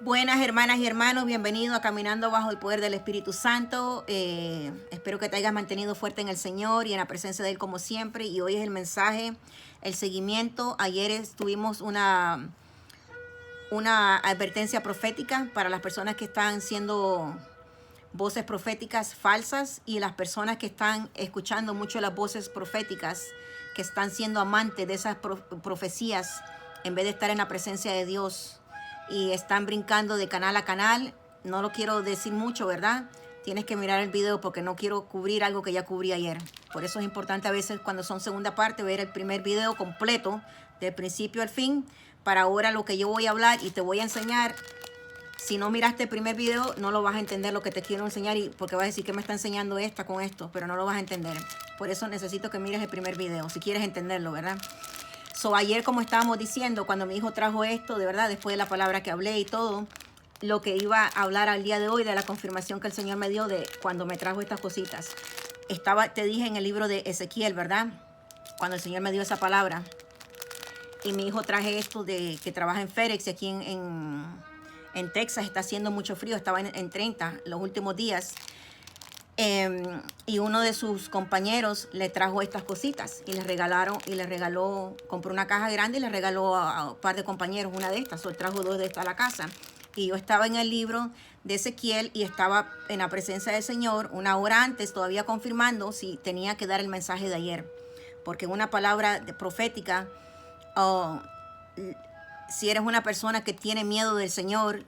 Buenas hermanas y hermanos, bienvenidos a Caminando Bajo el Poder del Espíritu Santo. Espero que te hayas mantenido fuerte en el Señor y en la presencia de Él como siempre. Y hoy es el mensaje, el seguimiento. Ayer tuvimos una advertencia profética para las personas que están siendo voces proféticas falsas y las personas que están escuchando mucho las voces proféticas, que están siendo amantes de esas profecías en vez de estar en la presencia de Dios. Y están brincando de canal a canal. No lo quiero decir mucho, ¿verdad? Tienes que mirar el video porque no quiero cubrir algo que ya cubrí ayer. Por eso es importante a veces cuando son segunda parte ver el primer video completo del principio al fin, para ahora lo que yo voy a hablar y te voy a enseñar. Si no miraste el primer video no lo vas a entender lo que te quiero enseñar, y porque vas a decir que me está enseñando esta con esto, pero no lo vas a entender. Por eso necesito que mires el primer video si quieres entenderlo, ¿verdad? Ayer, como estábamos diciendo, cuando mi hijo trajo esto, de verdad, después de la palabra que hablé y todo, lo que iba a hablar al día de hoy, de la confirmación que el Señor me dio de cuando me trajo estas cositas. Te dije en el libro de Ezequiel, ¿verdad? Cuando el Señor me dio esa palabra. Y mi hijo traje esto que trabaja en FedEx, aquí en Texas está haciendo mucho frío, estaba en 30 los últimos días. Y uno de sus compañeros le trajo estas cositas y les regaló, compró una caja grande y le regaló a un par de compañeros una de estas, o él trajo dos de estas a la casa. Y yo estaba en el libro de Ezequiel y estaba en la presencia del Señor una hora antes, todavía confirmando si tenía que dar el mensaje de ayer, porque una palabra profética, si eres una persona que tiene miedo del Señor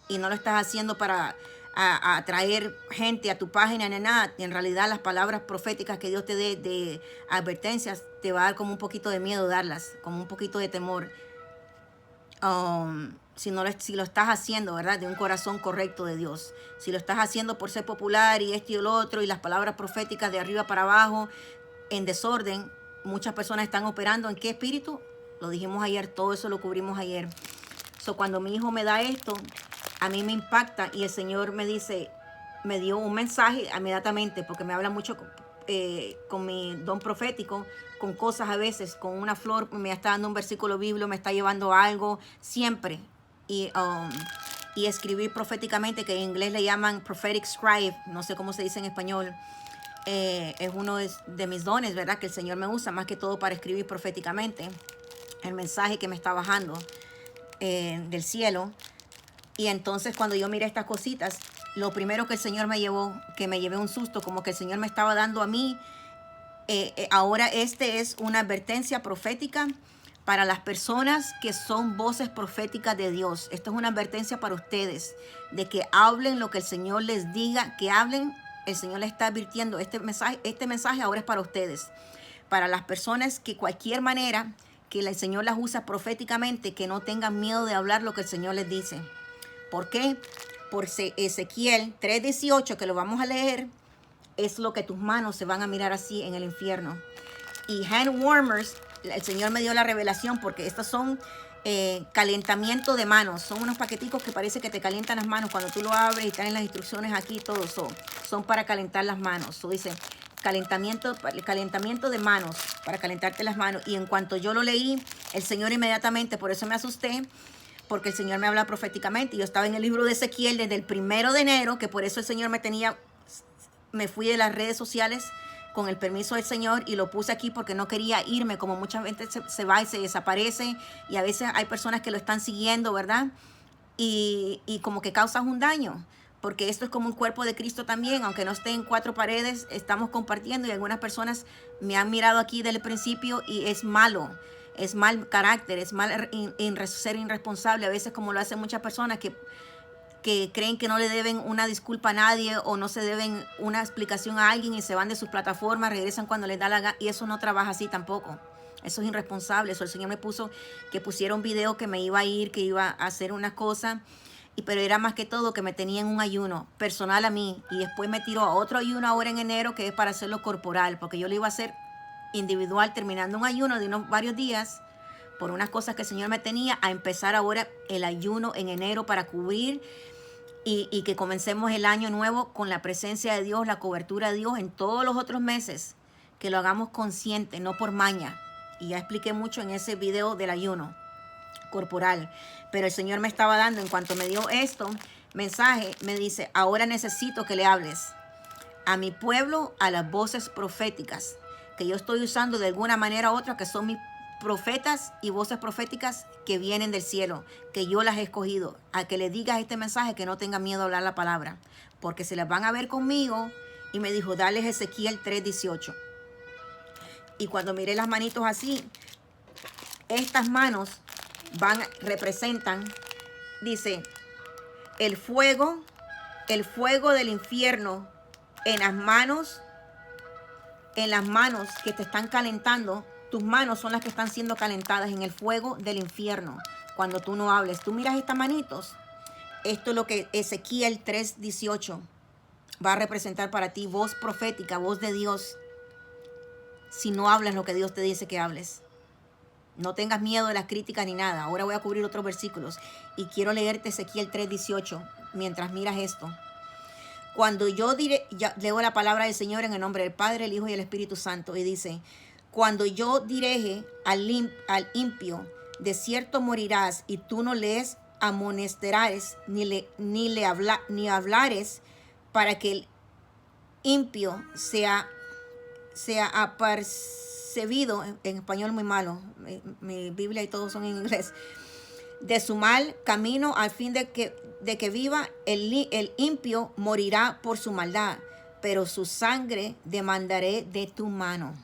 y no lo estás haciendo para a atraer gente a tu página ni nada, en realidad las palabras proféticas que Dios te dé de advertencias te va a dar como un poquito de miedo darlas, como un poquito de temor, si lo estás haciendo, ¿verdad? De un corazón correcto de Dios. Si lo estás haciendo por ser popular y esto y lo otro y las palabras proféticas de arriba para abajo en desorden, muchas personas están operando ¿en qué espíritu? Lo dijimos ayer, todo eso lo cubrimos ayer. Cuando mi hijo me da esto, a mí me impacta y el Señor me dice, me dio un mensaje inmediatamente, porque me habla mucho con mi don profético, con cosas a veces, con una flor, me está dando un versículo bíblico, me está llevando a algo, siempre. Y escribir proféticamente, que en inglés le llaman prophetic scribe, no sé cómo se dice en español, es uno de mis dones, ¿verdad? Que el Señor me usa más que todo para escribir proféticamente el mensaje que me está bajando del cielo. Y entonces cuando yo miré estas cositas, lo primero que el Señor me llevó, que me llevé un susto, como que el Señor me estaba dando a mí, ahora es una advertencia profética para las personas que son voces proféticas de Dios. Esto es una advertencia para ustedes, de que hablen lo que el Señor les diga, que hablen. El Señor les está advirtiendo, este mensaje ahora es para ustedes, para las personas que cualquier manera que el Señor las usa proféticamente, que no tengan miedo de hablar lo que el Señor les dice. ¿Por qué? Por Ezequiel 3:18, que lo vamos a leer, es lo que tus manos se van a mirar así en el infierno. Y hand warmers, el Señor me dio la revelación, porque estos son calentamiento de manos. Son unos paqueticos que parece que te calientan las manos cuando tú lo abres y están en las instrucciones aquí, todos son para calentar las manos. Dice calentamiento de manos, para calentarte las manos. Y en cuanto yo lo leí, el Señor inmediatamente, por eso me asusté, porque el Señor me habla proféticamente. Yo estaba en el libro de Ezequiel desde el 1 de enero, que por eso el Señor me fui de las redes sociales con el permiso del Señor y lo puse aquí porque no quería irme, como mucha gente se va y se desaparece, y a veces hay personas que lo están siguiendo, ¿verdad? Y como que causas un daño, porque esto es como un cuerpo de Cristo también, aunque no esté en cuatro paredes, estamos compartiendo, y algunas personas me han mirado aquí desde el principio y es malo. Es mal carácter, es mal ser irresponsable, a veces como lo hacen muchas personas que creen que no le deben una disculpa a nadie o no se deben una explicación a alguien y se van de sus plataformas, regresan cuando les da la gana, y eso no trabaja así tampoco. Eso es irresponsable. Eso el Señor me puso que pusiera un video que me iba a ir, que iba a hacer unas cosas, pero era más que todo que me tenía en un ayuno personal a mí, y después me tiró a otro ayuno ahora en enero, que es para hacerlo corporal, porque yo lo iba a hacer individual, terminando un ayuno de varios días por unas cosas que el Señor me tenía, a empezar ahora el ayuno en enero para cubrir y que comencemos el año nuevo con la presencia de Dios, la cobertura de Dios en todos los otros meses, que lo hagamos consciente, no por maña. Y ya expliqué mucho en ese video del ayuno. corporal. Pero el Señor me estaba dando, en cuanto me dio esto mensaje, me dice, ahora necesito que le hables a mi pueblo, a las voces proféticas que yo estoy usando de alguna manera u otra, que son mis profetas y voces proféticas que vienen del cielo, que yo las he escogido, a que le digas este mensaje, que no tengan miedo a hablar la palabra, porque se las van a ver conmigo. Y me dijo, dale Ezequiel 3:18. Y cuando miré las manitos así, estas manos representan, dice, el fuego del infierno en las manos que te están calentando. Tus manos son las que están siendo calentadas en el fuego del infierno. Cuando tú no hables, tú miras estas manitos. Esto es lo que Ezequiel 3:18 va a representar para ti, voz profética, voz de Dios. Si no hablas lo que Dios te dice que hables. No tengas miedo de las críticas ni nada. Ahora voy a cubrir otros versículos. Y quiero leerte Ezequiel 3:18 mientras miras esto. Cuando yo leo la palabra del Señor en el nombre del Padre, el Hijo y el Espíritu Santo. Y dice, cuando yo dirige al impío, de cierto morirás, y tú no les amonestarás, ni hablares, para que el impío sea apercibido, en español muy malo, mi Biblia y todos son en inglés, de su mal camino, al fin de que viva. El impío morirá por su maldad, pero su sangre demandaré de tu mano.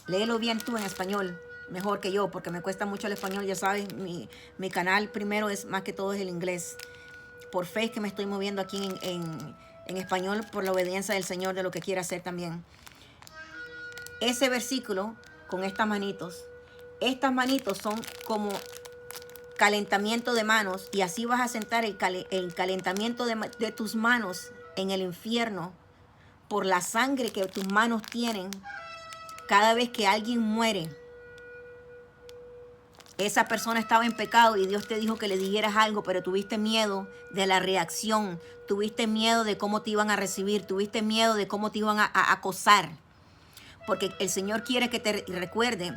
Léelo bien tú en español, mejor que yo, porque me cuesta mucho el español. Ya sabes, mi canal primero es más que todo es el inglés. Por fe es que me estoy moviendo aquí en español, por la obediencia del Señor, de lo que quiere hacer también. Ese versículo con estas manitos son como calentamiento de manos, y así vas a sentar el calentamiento de tus manos en el infierno por la sangre que tus manos tienen. Cada vez que alguien muere, esa persona estaba en pecado y Dios te dijo que le dijeras algo, pero tuviste miedo de la reacción, tuviste miedo de cómo te iban a recibir, tuviste miedo de cómo te iban a acosar. Porque el Señor quiere que te recuerde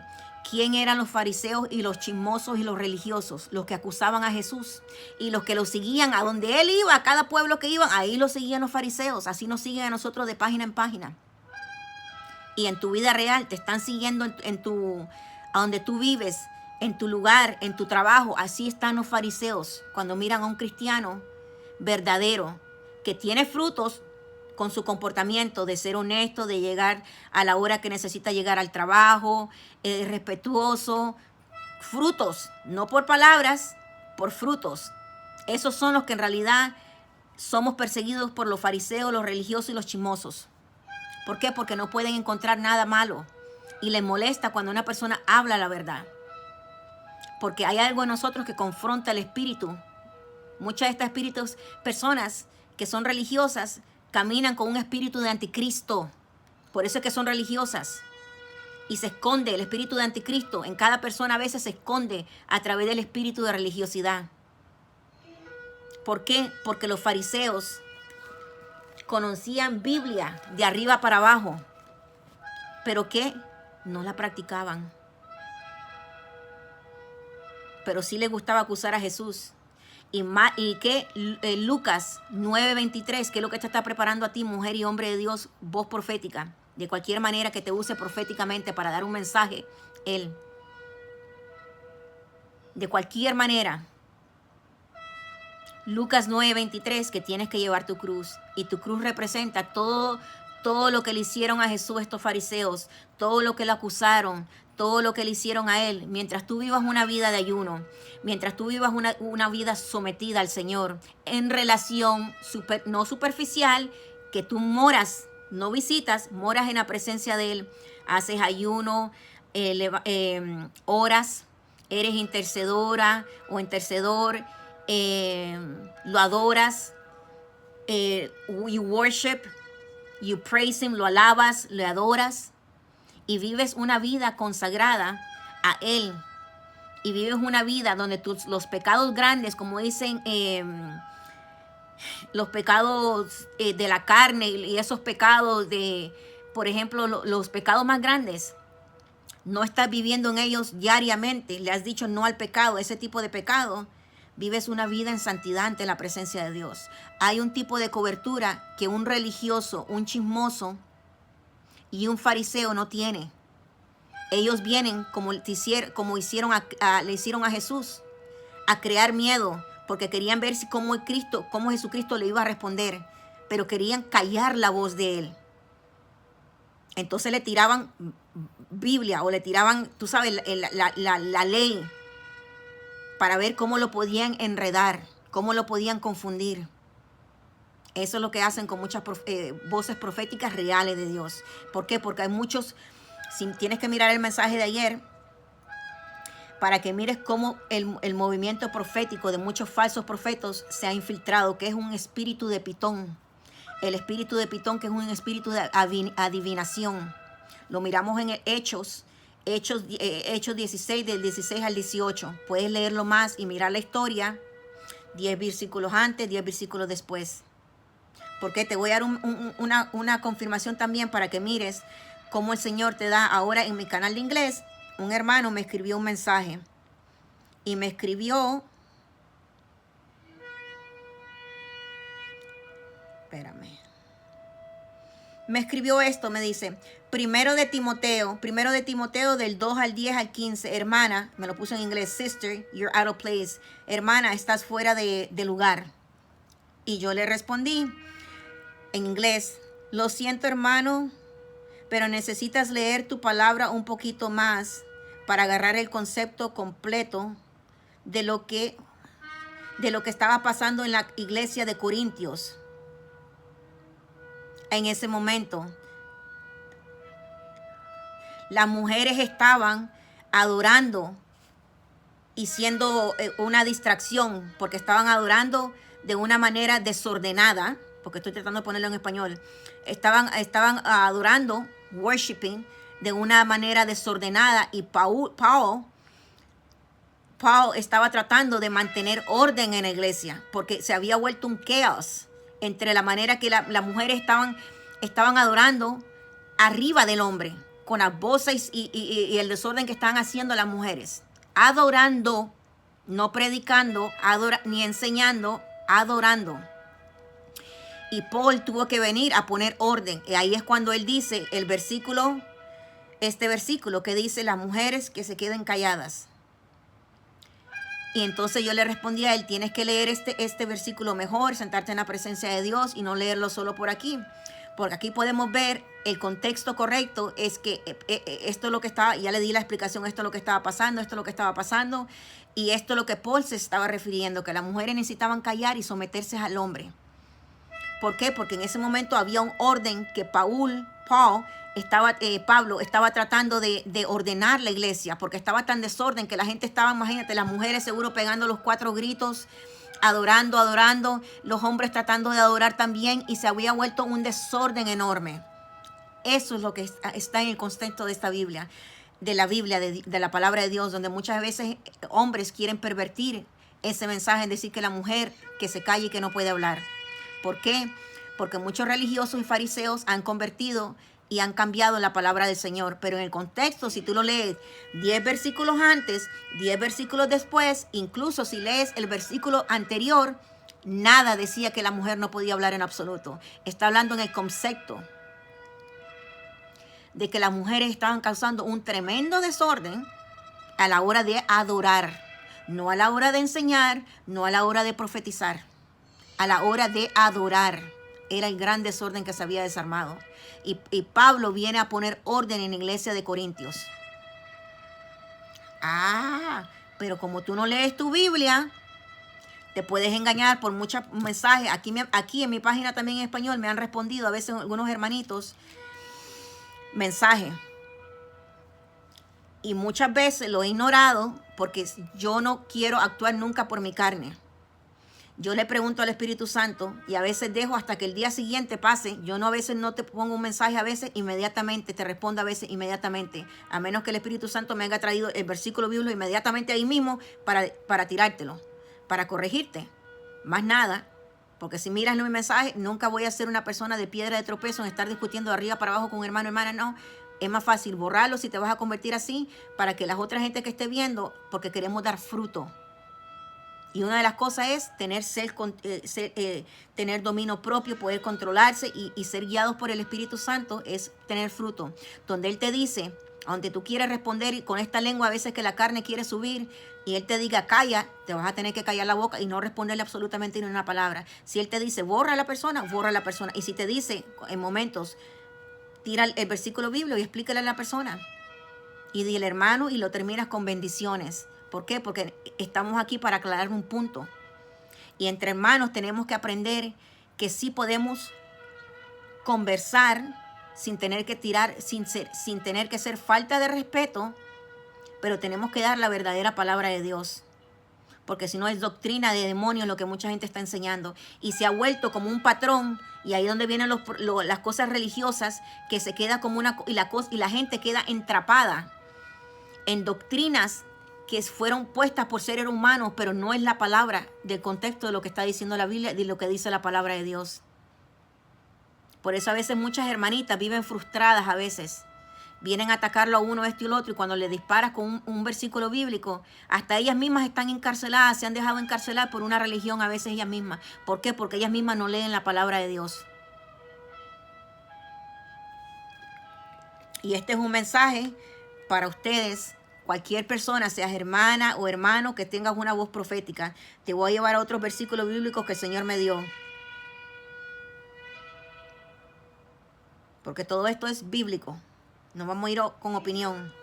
quién eran los fariseos y los chismosos y los religiosos, los que acusaban a Jesús y los que lo seguían a donde Él iba, a cada pueblo que iban, ahí lo seguían los fariseos. Así nos siguen a nosotros de página en página. Y en tu vida real te están siguiendo a donde tú vives, en tu lugar, en tu trabajo. Así están los fariseos cuando miran a un cristiano verdadero que tiene frutos con su comportamiento de ser honesto, de llegar a la hora que necesita llegar al trabajo, respetuoso. Frutos, no por palabras, por frutos. Esos son los que en realidad somos perseguidos por los fariseos, los religiosos y los chismosos. ¿Por qué? Porque no pueden encontrar nada malo y les molesta cuando una persona habla la verdad. Porque hay algo en nosotros que confronta el espíritu. Muchas de estas personas que son religiosas caminan con un espíritu de anticristo. Por eso es que son religiosas. Y se esconde el espíritu de anticristo. En cada persona a veces se esconde a través del espíritu de religiosidad. ¿Por qué? Porque los fariseos conocían Biblia de arriba para abajo, pero que no la practicaban. Pero sí les gustaba acusar a Jesús. Y que Lucas 9:23, que es lo que te está preparando a ti, mujer y hombre de Dios, voz profética, de cualquier manera que te use proféticamente para dar un mensaje, Él. De cualquier manera. Lucas 9:23, que tienes que llevar tu cruz. Y tu cruz representa todo lo que le hicieron a Jesús estos fariseos, todo lo que le acusaron, todo lo que le hicieron a Él. Mientras tú vivas una vida de ayuno, mientras tú vivas una vida sometida al Señor, en relación no superficial, que tú moras, no visitas, moras en la presencia de Él, haces ayuno, oras, eres intercedora o intercedor, lo adoras, you worship, you praise Him, lo alabas, le adoras y vives una vida consagrada a Él. Y vives una vida donde los pecados grandes, como dicen, los pecados de la carne y esos pecados de, por ejemplo, los pecados más grandes no estás viviendo en ellos diariamente, le has dicho no al pecado, ese tipo de pecado, vives una vida en santidad ante la presencia de Dios. Hay un tipo de cobertura que un religioso, un chismoso y un fariseo no tiene. Ellos vienen como le hicieron a Jesús, a crear miedo, porque querían ver cómo Jesucristo le iba a responder, pero querían callar la voz de él. Entonces le tiraban Biblia o le tiraban, tú sabes, la ley para ver cómo lo podían enredar, cómo lo podían confundir. Eso es lo que hacen con muchas voces proféticas reales de Dios. ¿Por qué? Porque hay muchos, si tienes que mirar el mensaje de ayer, para que mires cómo el movimiento profético de muchos falsos profetas se ha infiltrado, que es un espíritu de Pitón. El espíritu de Pitón, que es un espíritu de adivinación. Lo miramos en Hechos 16, del 16 al 18. Puedes leerlo más y mirar la historia. 10 versículos antes, 10 versículos después. Porque te voy a dar una confirmación también para que mires cómo el Señor te da ahora en mi canal de inglés. Un hermano me escribió un mensaje. Y me escribió... Espérame. Me escribió esto, me dice, primero de Timoteo del 2 al 10 al 15, hermana, me lo puso en inglés, sister, you're out of place, hermana, estás fuera de lugar. Y yo le respondí en inglés, lo siento hermano, pero necesitas leer tu palabra un poquito más para agarrar el concepto completo de lo que estaba pasando en la iglesia de Corintios. En ese momento, las mujeres estaban adorando y siendo una distracción, porque estaban adorando de una manera desordenada, porque estoy tratando de ponerlo en español. Estaban adorando, worshiping, de una manera desordenada, y Paul estaba tratando de mantener orden en la iglesia, porque se había vuelto un caos entre la manera que las mujeres estaban adorando arriba del hombre, con las voces y el desorden que estaban haciendo las mujeres. Adorando, no predicando, ni enseñando, adorando. Y Paul tuvo que venir a poner orden. Y ahí es cuando él dice este versículo que dice, las mujeres que se queden calladas. Y entonces yo le respondí a él, tienes que leer este versículo mejor, sentarte en la presencia de Dios y no leerlo solo por aquí. Porque aquí podemos ver el contexto correcto, es que esto es lo que estaba, ya le di la explicación, esto es lo que estaba pasando, y esto es lo que Paul se estaba refiriendo, que las mujeres necesitaban callar y someterse al hombre. ¿Por qué? Porque en ese momento había un orden que Pablo estaba tratando de ordenar la iglesia, porque estaba tan desorden que la gente estaba, imagínate, las mujeres seguro pegando los 4 gritos, adorando, los hombres tratando de adorar también, y se había vuelto un desorden enorme. Eso es lo que está en el contexto de esta Biblia, de la palabra de Dios, donde muchas veces hombres quieren pervertir ese mensaje en decir que la mujer que se calle y que no puede hablar. ¿Por qué? Porque muchos religiosos y fariseos han convertido y han cambiado la palabra del Señor. Pero en el contexto, si tú lo lees 10 versículos antes, 10 versículos después, incluso si lees el versículo anterior, nada decía que la mujer no podía hablar en absoluto. Está hablando en el concepto de que las mujeres estaban causando un tremendo desorden a la hora de adorar. No a la hora de enseñar, no a la hora de profetizar. A la hora de adorar. Era el gran desorden que se había desarmado. Y Pablo viene a poner orden en la iglesia de Corintios. Pero como tú no lees tu Biblia, te puedes engañar por muchos mensajes. Aquí en mi página también en español me han respondido a veces algunos hermanitos mensajes. Y muchas veces lo he ignorado porque yo no quiero actuar nunca por mi carne. Yo le pregunto al Espíritu Santo y a veces dejo hasta que el día siguiente pase. Yo a veces no te pongo un mensaje, a veces inmediatamente, te respondo a veces inmediatamente. A menos que el Espíritu Santo me haya traído el versículo bíblico inmediatamente ahí mismo para tirártelo, para corregirte. Más nada, porque si miras mi mensaje, nunca voy a ser una persona de piedra de tropezo en estar discutiendo de arriba para abajo con un hermano o hermana, no. Es más fácil borrarlo si te vas a convertir así para que las otras gente que esté viendo, porque queremos dar fruto. Y una de las cosas es tener dominio propio, poder controlarse y ser guiados por el Espíritu Santo es tener fruto. Donde Él te dice, donde tú quieres responder y con esta lengua a veces que la carne quiere subir y Él te diga calla, te vas a tener que callar la boca y no responderle absolutamente ni una palabra. Si Él te dice borra a la persona, borra a la persona. Y si te dice en momentos, tira el versículo bíblico y explícale a la persona. Y dile hermano y lo terminas con bendiciones. ¿Por qué? Porque estamos aquí para aclarar un punto. Y entre hermanos tenemos que aprender que sí podemos conversar sin tener que tirar, sin tener que ser falta de respeto, pero tenemos que dar la verdadera palabra de Dios. Porque si no es doctrina de demonios lo que mucha gente está enseñando. Y se ha vuelto como un patrón. Y ahí es donde vienen las cosas religiosas, que se queda como una... Y la gente queda entrapada en doctrinas que fueron puestas por seres humanos, pero no es la palabra del contexto de lo que está diciendo la Biblia, de lo que dice la palabra de Dios. Por eso a veces muchas hermanitas viven frustradas a veces. Vienen a atacarlo a uno, esto y lo otro, y cuando le disparas con un versículo bíblico, hasta ellas mismas están encarceladas, se han dejado encarcelar por una religión a veces ellas mismas. ¿Por qué? Porque ellas mismas no leen la palabra de Dios. Y este es un mensaje para ustedes. Cualquier persona, seas hermana o hermano, que tengas una voz profética. Te voy a llevar a otros versículos bíblicos que el Señor me dio. Porque todo esto es bíblico. No vamos a ir con opinión.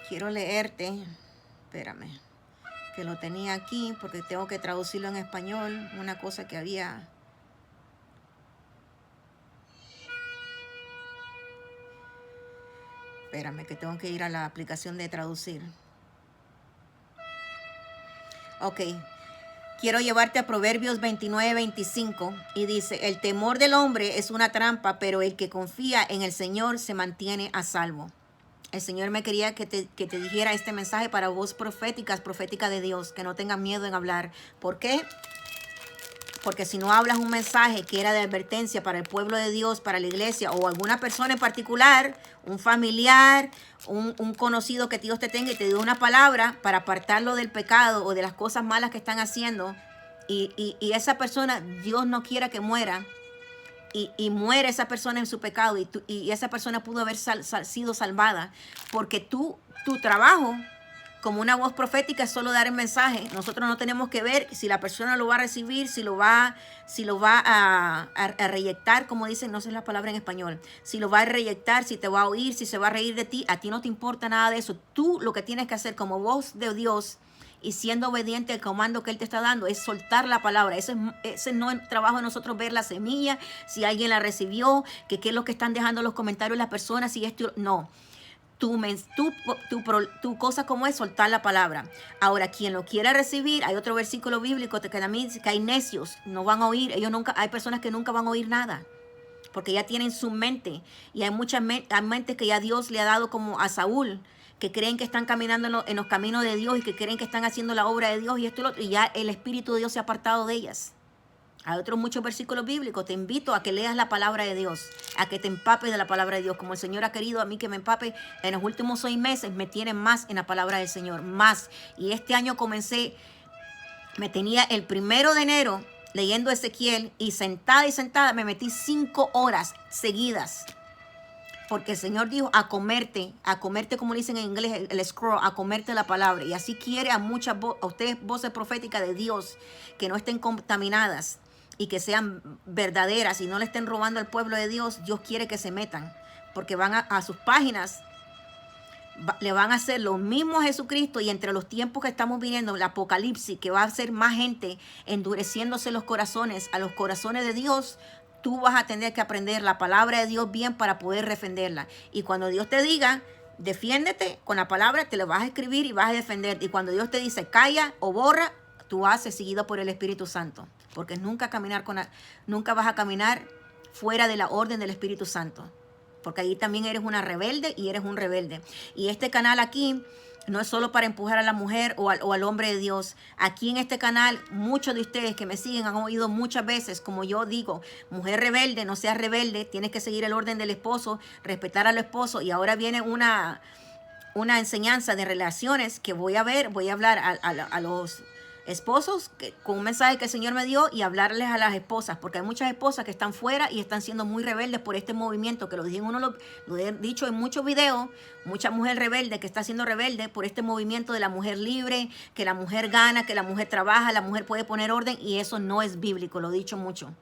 Quiero leerte. Espérame. Que lo tenía aquí porque tengo que traducirlo en español, una cosa que había. Espérame, que tengo que ir a la aplicación de traducir. Ok, quiero llevarte a Proverbios 29:25 y dice, el temor del hombre es una trampa, pero el que confía en el Señor se mantiene a salvo. El Señor me quería que te dijera este mensaje para vos profética de Dios, que no tengas miedo en hablar. ¿Por qué? Porque si no hablas un mensaje que era de advertencia para el pueblo de Dios, para la iglesia o alguna persona en particular, un familiar, un conocido que Dios te tenga y te dio una palabra para apartarlo del pecado o de las cosas malas que están haciendo y esa persona, Dios no quiera que muera, y muere esa persona en su pecado y esa persona pudo haber sido salvada porque tu trabajo como una voz profética es solo dar el mensaje. Nosotros no tenemos que ver si la persona lo va a recibir, si lo va a reyectar, como dicen, no sé la palabra en español, si lo va a reyectar, si te va a oír, si se va a reír de ti. A ti no te importa nada de eso. Tú lo que tienes que hacer como voz de Dios y siendo obediente al comando que Él te está dando es soltar la palabra. Ese no es el trabajo de nosotros, ver la semilla, si alguien la recibió, qué es lo que están dejando los comentarios las personas, si esto, no. Tu cosa como es soltar la palabra. Ahora, quien lo quiera recibir, hay otro versículo bíblico que también dice que hay necios, no van a oír, hay personas que nunca van a oír nada, porque ya tienen su mente, y hay muchas mentes que ya Dios le ha dado como a Saúl, que creen que están caminando en los caminos de Dios y que creen que están haciendo la obra de Dios y esto y lo otro, y ya el Espíritu de Dios se ha apartado de ellas. Hay otros muchos versículos bíblicos. Te invito a que leas la palabra de Dios, a que te empapes de la palabra de Dios, como el Señor ha querido a mí que me empape. En los últimos 6 meses me tiene más en la palabra del Señor, más. Y este año me tenía el 1 de enero leyendo Ezequiel y sentada me metí 5 horas seguidas. Porque el Señor dijo a comerte como dicen en inglés, el scroll, a comerte la palabra. Y así quiere a ustedes voces proféticas de Dios que no estén contaminadas y que sean verdaderas y no le estén robando al pueblo de Dios. Dios quiere que se metan, porque van a sus páginas, le van a hacer lo mismo a Jesucristo, y entre los tiempos que estamos viviendo, el apocalipsis, que va a ser más gente endureciéndose los corazones a los corazones de Dios. Tú vas a tener que aprender la palabra de Dios bien para poder defenderla. Y cuando Dios te diga, defiéndete con la palabra, te lo vas a escribir y vas a defender. Y cuando Dios te dice, calla o borra, tú haces seguido por el Espíritu Santo. Porque nunca vas a caminar fuera de la orden del Espíritu Santo. Porque ahí también eres una rebelde y eres un rebelde. Y este canal aquí No es solo para empujar a la mujer o al hombre de Dios. Aquí en este canal, muchos de ustedes que me siguen han oído muchas veces, como yo digo, mujer rebelde, no seas rebelde, tienes que seguir el orden del esposo, respetar al esposo. Y ahora viene una enseñanza de relaciones que voy a hablar a los esposos con un mensaje que el Señor me dio y hablarles a las esposas, porque hay muchas esposas que están fuera y están siendo muy rebeldes por este movimiento, que lo dije lo he dicho en muchos videos, mucha mujer rebelde que está siendo rebelde por este movimiento de la mujer libre, que la mujer gana, que la mujer trabaja, la mujer puede poner orden, y eso no es bíblico, lo he dicho mucho.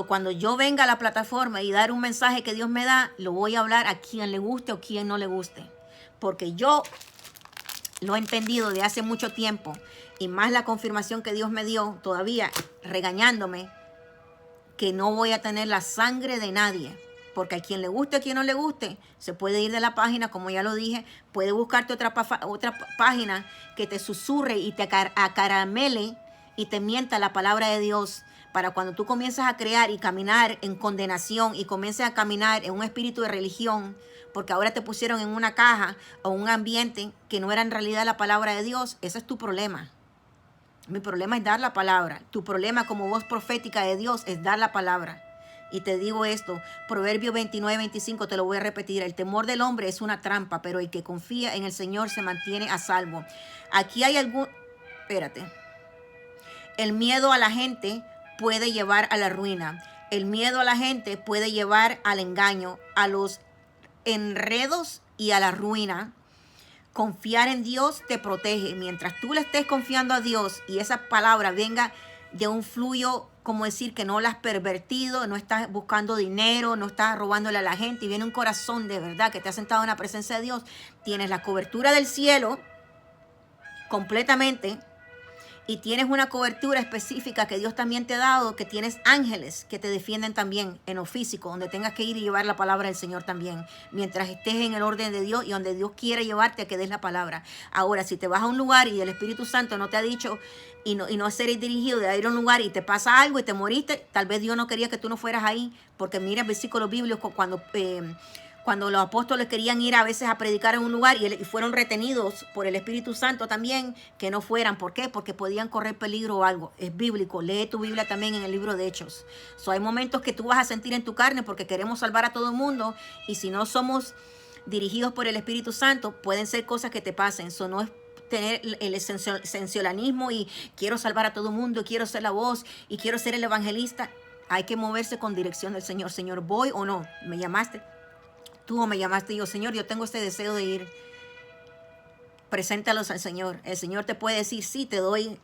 Cuando yo venga a la plataforma y dar un mensaje que Dios me da, lo voy a hablar a quien le guste o quien no le guste, porque yo lo he entendido de hace mucho tiempo, y más la confirmación que Dios me dio todavía regañándome, que no voy a tener la sangre de nadie, porque a quien le guste, a quien no le guste, se puede ir de la página, como ya lo dije, puede buscarte otra página que te susurre y te acaramele y te mienta la palabra de Dios, para cuando tú comienzas a crear y caminar en condenación y comiences a caminar en un espíritu de religión, porque ahora te pusieron en una caja o un ambiente que no era en realidad la palabra de Dios. Ese es tu problema. Mi problema es dar la palabra. Tu problema como voz profética de Dios es dar la palabra. Y te digo esto, Proverbios 29:25, te lo voy a repetir: el temor del hombre es una trampa, pero el que confía en el Señor se mantiene a salvo. Aquí hay espérate. El miedo a la gente puede llevar a la ruina. El miedo a la gente puede llevar al engaño, a los enredos y a la ruina. Confiar en Dios te protege. Mientras tú le estés confiando a Dios y esa palabra venga de un fluyo, como decir, que no la has pervertido, no estás buscando dinero, no estás robándole a la gente, y viene un corazón de verdad que te ha sentado en la presencia de Dios, tienes la cobertura del cielo completamente. Y tienes una cobertura específica que Dios también te ha dado, que tienes ángeles que te defienden también en lo físico, donde tengas que ir y llevar la palabra del Señor también, mientras estés en el orden de Dios y donde Dios quiere llevarte a que des la palabra. Ahora, si te vas a un lugar y el Espíritu Santo no te ha dicho y no seres dirigido de ir a un lugar y te pasa algo y te moriste, tal vez Dios no quería que tú no fueras ahí, porque mira el versículo bíblico cuando los apóstoles querían ir a veces a predicar en un lugar y fueron retenidos por el Espíritu Santo también, que no fueran. ¿Por qué? Porque podían correr peligro o algo. Es bíblico. Lee tu Biblia también en el libro de Hechos. Hay momentos que tú vas a sentir en tu carne porque queremos salvar a todo el mundo, y si no somos dirigidos por el Espíritu Santo, pueden ser cosas que te pasen. No es tener el sensualismo y quiero salvar a todo el mundo, quiero ser la voz y quiero ser el evangelista. Hay que moverse con dirección del Señor. Señor, ¿voy o no? ¿Me llamaste tú o me llamaste yo? Señor, yo tengo este deseo de ir. Preséntalos al Señor. El Señor te puede decir, sí, te doy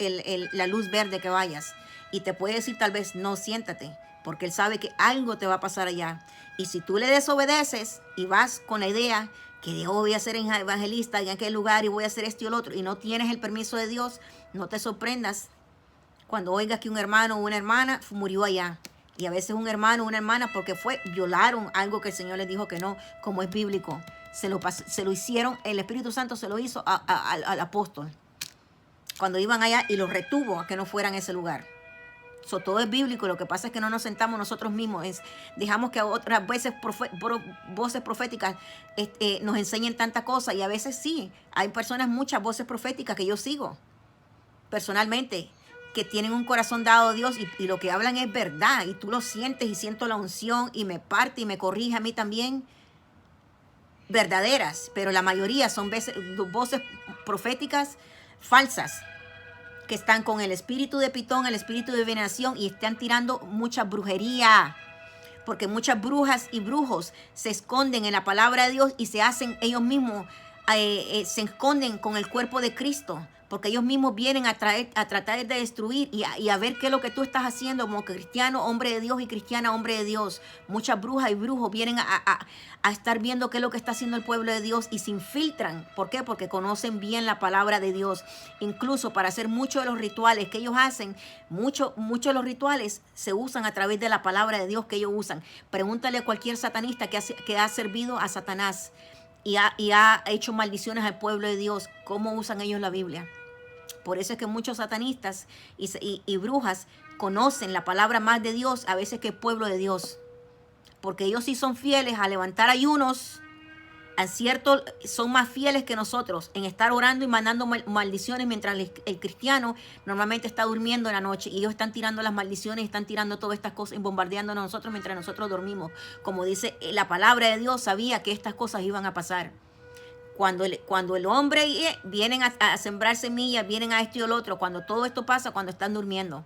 la luz verde que vayas. Y te puede decir tal vez, no, siéntate, porque Él sabe que algo te va a pasar allá. Y si tú le desobedeces y vas con la idea que yo voy a ser evangelista en aquel lugar y voy a hacer esto y lo otro, y no tienes el permiso de Dios, no te sorprendas cuando oigas que un hermano o una hermana murió allá. Y a veces un hermano o una hermana porque violaron algo que el Señor les dijo que no, como es bíblico. Se lo hicieron, el Espíritu Santo se lo hizo al apóstol cuando iban allá y los retuvo a que no fueran a ese lugar. Todo es bíblico. Lo que pasa es que no nos sentamos nosotros mismos, dejamos que otras veces voces proféticas nos enseñen tanta cosa. Y a veces sí, hay personas, muchas voces proféticas que yo sigo personalmente, que tienen un corazón dado a Dios y lo que hablan es verdad, y tú lo sientes, y siento la unción y me parte y me corrige a mí también, verdaderas, pero la mayoría son voces proféticas falsas, que están con el espíritu de Pitón, el espíritu de divinación, y están tirando mucha brujería, porque muchas brujas y brujos se esconden en la palabra de Dios y se hacen ellos mismos, se esconden con el cuerpo de Cristo, porque ellos mismos vienen a tratar de destruir y a ver qué es lo que tú estás haciendo como cristiano, hombre de Dios, y cristiana, hombre de Dios. Muchas brujas y brujos vienen a estar viendo qué es lo que está haciendo el pueblo de Dios y se infiltran. ¿Por qué? Porque conocen bien la palabra de Dios. Incluso para hacer muchos de los rituales que ellos hacen, muchos de los rituales se usan a través de la palabra de Dios que ellos usan. Pregúntale a cualquier satanista que ha servido a Satanás y ha hecho maldiciones al pueblo de Dios, cómo usan ellos la Biblia. Por eso es que muchos satanistas y brujas conocen la palabra más de Dios a veces que el pueblo de Dios. Porque ellos sí son fieles a levantar ayunos A cierto, son más fieles que nosotros en estar orando y mandando maldiciones, mientras el cristiano normalmente está durmiendo en la noche y ellos están tirando las maldiciones, están tirando todas estas cosas y bombardeando a nosotros mientras nosotros dormimos. Como dice la palabra de Dios, sabía que estas cosas iban a pasar. Cuando el hombre vienen a sembrar semillas, vienen a esto y al otro, cuando todo esto pasa, cuando están durmiendo.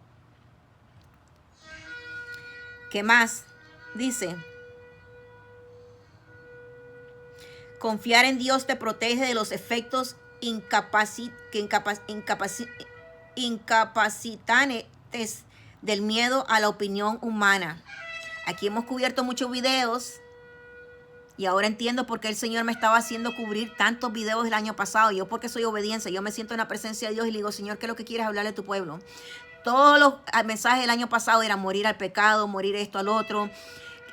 ¿Qué más? Dice, confiar en Dios te protege de los efectos incapacitantes del miedo a la opinión humana. Aquí hemos cubierto muchos videos y ahora entiendo por qué el Señor me estaba haciendo cubrir tantos videos el año pasado. Yo porque soy obediencia, yo me siento en la presencia de Dios y le digo, Señor, ¿qué es lo que quieres hablarle a tu pueblo? Todos los mensajes del año pasado eran morir al pecado, morir esto al otro,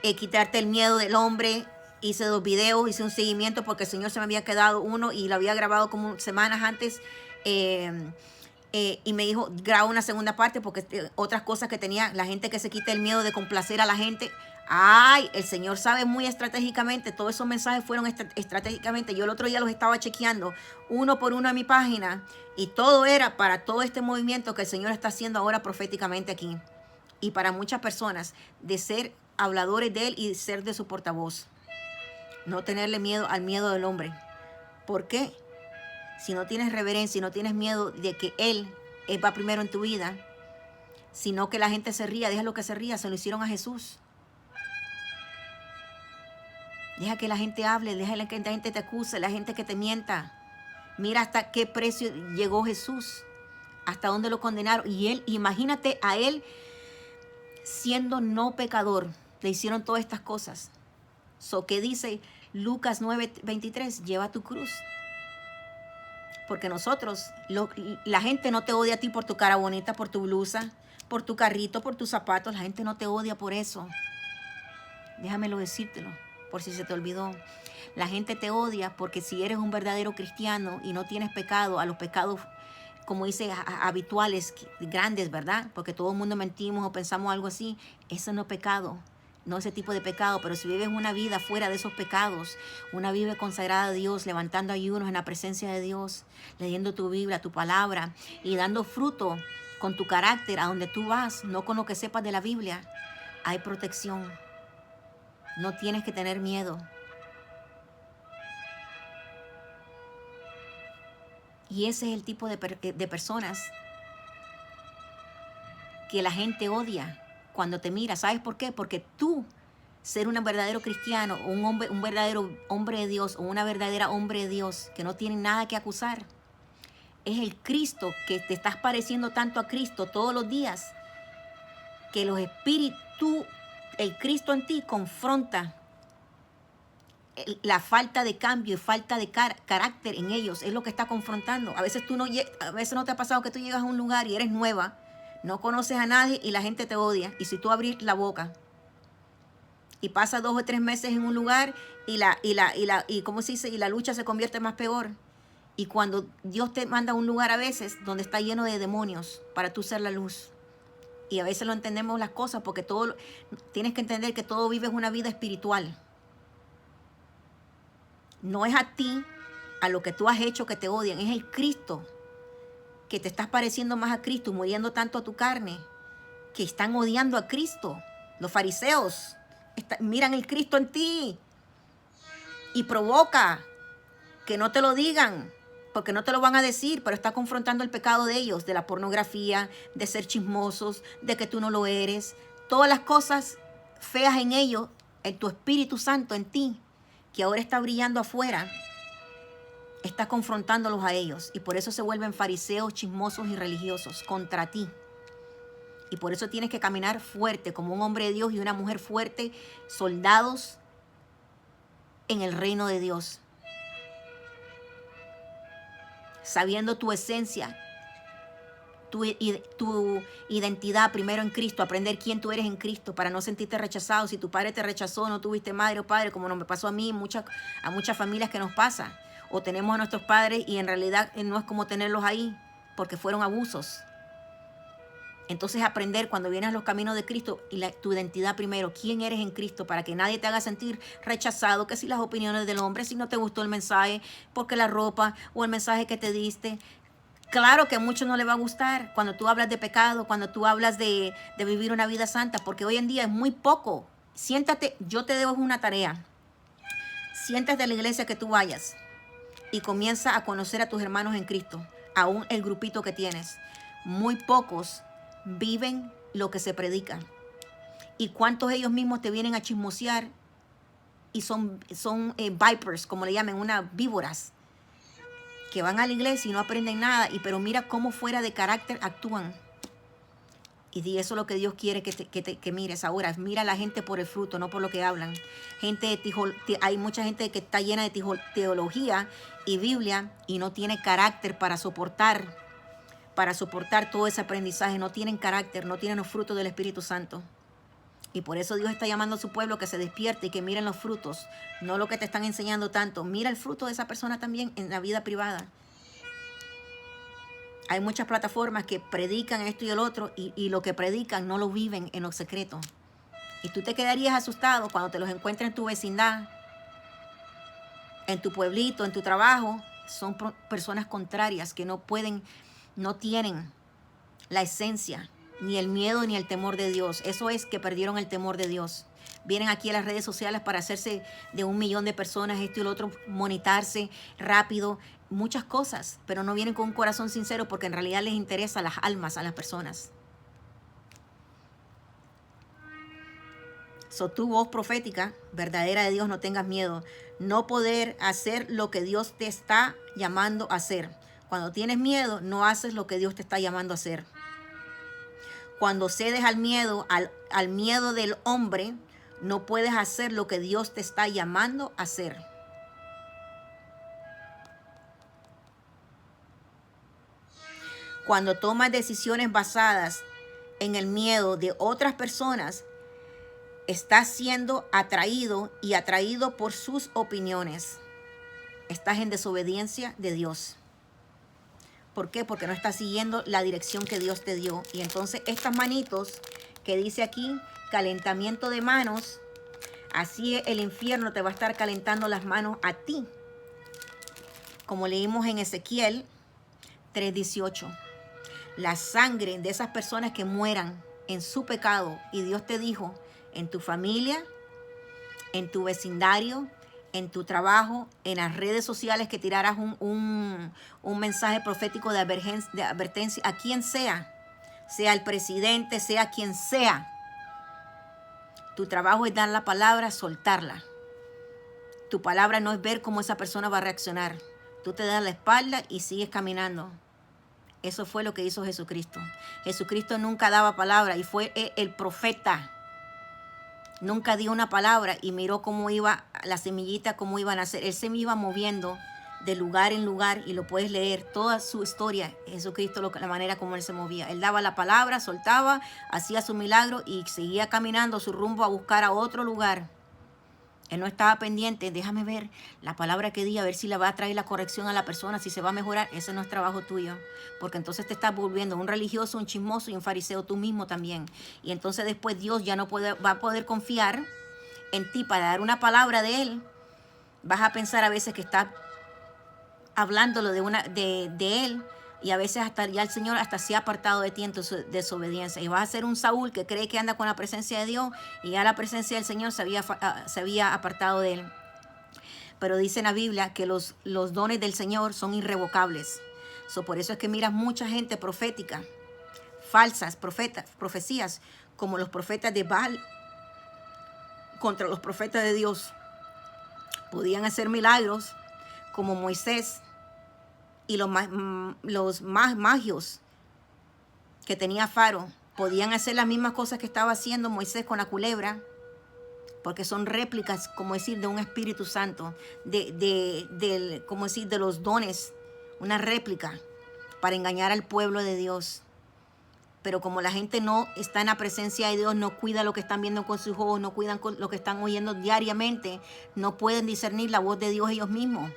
quitarte el miedo del hombre. Hice 2 videos, hice un seguimiento porque el Señor se me había quedado uno y lo había grabado como semanas antes. Y me dijo, graba una segunda parte porque otras cosas que tenía, la gente que se quita el miedo de complacer a la gente. Ay, el Señor sabe muy estratégicamente, todos esos mensajes fueron estratégicamente. Yo el otro día los estaba chequeando uno por uno en mi página y todo era para todo este movimiento que el Señor está haciendo ahora proféticamente aquí. Y para muchas personas, de ser habladores de Él y ser de su portavoz. No tenerle miedo al miedo del hombre. ¿Por qué? Si no tienes reverencia y no tienes miedo de que Él va primero en tu vida, sino que la gente se ría, déjalo que se ría, se lo hicieron a Jesús. Deja que la gente hable, deja que la gente te acuse, la gente que te mienta. Mira hasta qué precio llegó Jesús, hasta dónde lo condenaron. Y Él, imagínate a Él siendo no pecador, le hicieron todas estas cosas. ¿Qué dice Lucas 9:23? Lleva tu cruz. Porque nosotros, la gente no te odia a ti por tu cara bonita, por tu blusa, por tu carrito, por tus zapatos. La gente no te odia por eso. Déjamelo decírtelo, por si se te olvidó. La gente te odia porque si eres un verdadero cristiano y no tienes pecado, a los pecados, como dice, habituales, grandes, ¿verdad? Porque todo el mundo mentimos o pensamos algo así. Eso no es pecado. No ese tipo de pecado, pero si vives una vida fuera de esos pecados, una vida consagrada a Dios, levantando ayunos en la presencia de Dios, leyendo tu Biblia, tu palabra y dando fruto con tu carácter a donde tú vas, no con lo que sepas de la Biblia, hay protección. No tienes que tener miedo. Y ese es el tipo de personas que la gente odia cuando te mira. ¿Sabes por qué? Porque tú, ser un verdadero cristiano, un verdadero hombre de Dios o una verdadera hombre de Dios que no tiene nada que acusar, es el Cristo, que te estás pareciendo tanto a Cristo todos los días, que los espíritus, el Cristo en ti confronta la falta de cambio y falta de carácter en ellos. Es lo que está confrontando. A veces no te ha pasado que tú llegas a un lugar y eres nueva, no conoces a nadie y la gente te odia. Y si tú abres la boca y pasas 2 o 3 meses en un lugar ¿cómo se dice? Y la lucha se convierte más peor. Y cuando Dios te manda a un lugar a veces donde está lleno de demonios para tú ser la luz. Y a veces no entendemos las cosas porque tienes que entender que todo vives una vida espiritual. No es a ti, a lo que tú has hecho que te odian, es el Cristo, que te estás pareciendo más a Cristo, muriendo tanto a tu carne, que están odiando a Cristo. Los fariseos miran el Cristo en ti y provoca que no te lo digan, porque no te lo van a decir, pero está confrontando el pecado de ellos, de la pornografía, de ser chismosos, de que tú no lo eres. Todas las cosas feas en ellos, en tu Espíritu Santo, en ti, que ahora está brillando afuera, está confrontándolos a ellos. Y por eso se vuelven fariseos, chismosos y religiosos contra ti. Y por eso tienes que caminar fuerte, como un hombre de Dios y una mujer fuerte, soldados en el reino de Dios. Sabiendo tu esencia, tu identidad primero en Cristo, aprender quién tú eres en Cristo para no sentirte rechazado. Si tu padre te rechazó, no tuviste madre o padre, como nos me pasó a mí, a muchas familias que nos pasa. O tenemos a nuestros padres y en realidad no es como tenerlos ahí, porque fueron abusos. Entonces aprender cuando vienes a los caminos de Cristo y tu identidad primero, quién eres en Cristo, para que nadie te haga sentir rechazado, que si las opiniones del hombre, si no te gustó el mensaje, porque la ropa o el mensaje que te diste. Claro que a muchos no le va a gustar cuando tú hablas de pecado, cuando tú hablas de vivir una vida santa, porque hoy en día es muy poco. Siéntate, yo te dejo una tarea. Siéntate en la iglesia que tú vayas y comienza a conocer a tus hermanos en Cristo, aún el grupito que tienes. Muy pocos viven lo que se predica. ¿Y cuántos ellos mismos te vienen a chismosear? Y son vipers, como le llaman, unas víboras, que van a la iglesia y no aprenden nada, pero mira cómo fuera de carácter actúan. Y eso es lo que Dios quiere que mires ahora. Mira a la gente por el fruto, no por lo que hablan. Hay mucha gente que está llena de teología y Biblia y no tiene carácter para soportar todo ese aprendizaje. No tienen carácter, no tienen los frutos del Espíritu Santo. Y por eso Dios está llamando a su pueblo que se despierte y que miren los frutos, no lo que te están enseñando tanto. Mira el fruto de esa persona también en la vida privada. Hay muchas plataformas que predican esto y el otro y lo que predican no lo viven en lo secreto. Y tú te quedarías asustado cuando te los encuentres en tu vecindad, en tu pueblito, en tu trabajo. Son personas contrarias que no tienen la esencia, ni el miedo, ni el temor de Dios. Eso es que perdieron el temor de Dios. Vienen aquí a las redes sociales para hacerse de 1 millón de personas, esto y el otro, monetizarse rápido, muchas cosas, pero no vienen con un corazón sincero porque en realidad les interesa las almas a las personas. Tu voz profética, verdadera de Dios, no tengas miedo. No poder hacer lo que Dios te está llamando a hacer. Cuando tienes miedo, no haces lo que Dios te está llamando a hacer. Cuando cedes al miedo, al miedo del hombre, no puedes hacer lo que Dios te está llamando a hacer. Cuando tomas decisiones basadas en el miedo de otras personas, estás siendo atraído por sus opiniones. Estás en desobediencia de Dios. ¿Por qué? Porque no estás siguiendo la dirección que Dios te dio. Y entonces estas manitos que dice aquí, calentamiento de manos, así el infierno te va a estar calentando las manos a ti. Como leímos en Ezequiel 3:18. La sangre de esas personas que mueran en su pecado. Y Dios te dijo, en tu familia, en tu vecindario, en tu trabajo, en las redes sociales, que tiraras un mensaje profético de advertencia a quien sea el presidente, sea quien sea. Tu trabajo es dar la palabra, soltarla. Tu palabra no es ver cómo esa persona va a reaccionar. Tú te das la espalda y sigues caminando. Eso fue lo que hizo Jesucristo. Jesucristo nunca daba palabra y fue el profeta. Nunca dio una palabra y miró cómo iba la semillita, cómo iban a nacer. Él se iba moviendo de lugar en lugar y lo puedes leer toda su historia. Jesucristo, la manera como él se movía. Él daba la palabra, soltaba, hacía su milagro y seguía caminando su rumbo a buscar a otro lugar. Él no estaba pendiente, déjame ver la palabra que di, a ver si le va a traer la corrección a la persona, si se va a mejorar. Ese no es trabajo tuyo, porque entonces te estás volviendo un religioso, un chismoso y un fariseo tú mismo también. Y entonces después Dios ya no va a poder confiar en ti para dar una palabra de Él. Vas a pensar a veces que está hablándolo de Él, y a veces hasta ya el Señor hasta se ha apartado de ti en tu desobediencia. Y vas a ser un Saúl que cree que anda con la presencia de Dios y ya la presencia del Señor se había apartado de él. Pero dice en la Biblia que los dones del Señor son irrevocables. Por eso es que miras mucha gente profética, falsas profecías, como los profetas de Baal contra los profetas de Dios. Podían hacer milagros como Moisés y los magios que tenía Faro. Podían hacer las mismas cosas que estaba haciendo Moisés con la culebra, porque son réplicas, como decir, de un Espíritu Santo, como decir, de los dones, una réplica para engañar al pueblo de Dios. Pero como la gente no está en la presencia de Dios, no cuida lo que están viendo con sus ojos, no cuidan con lo que están oyendo diariamente, no pueden discernir la voz de Dios ellos mismos.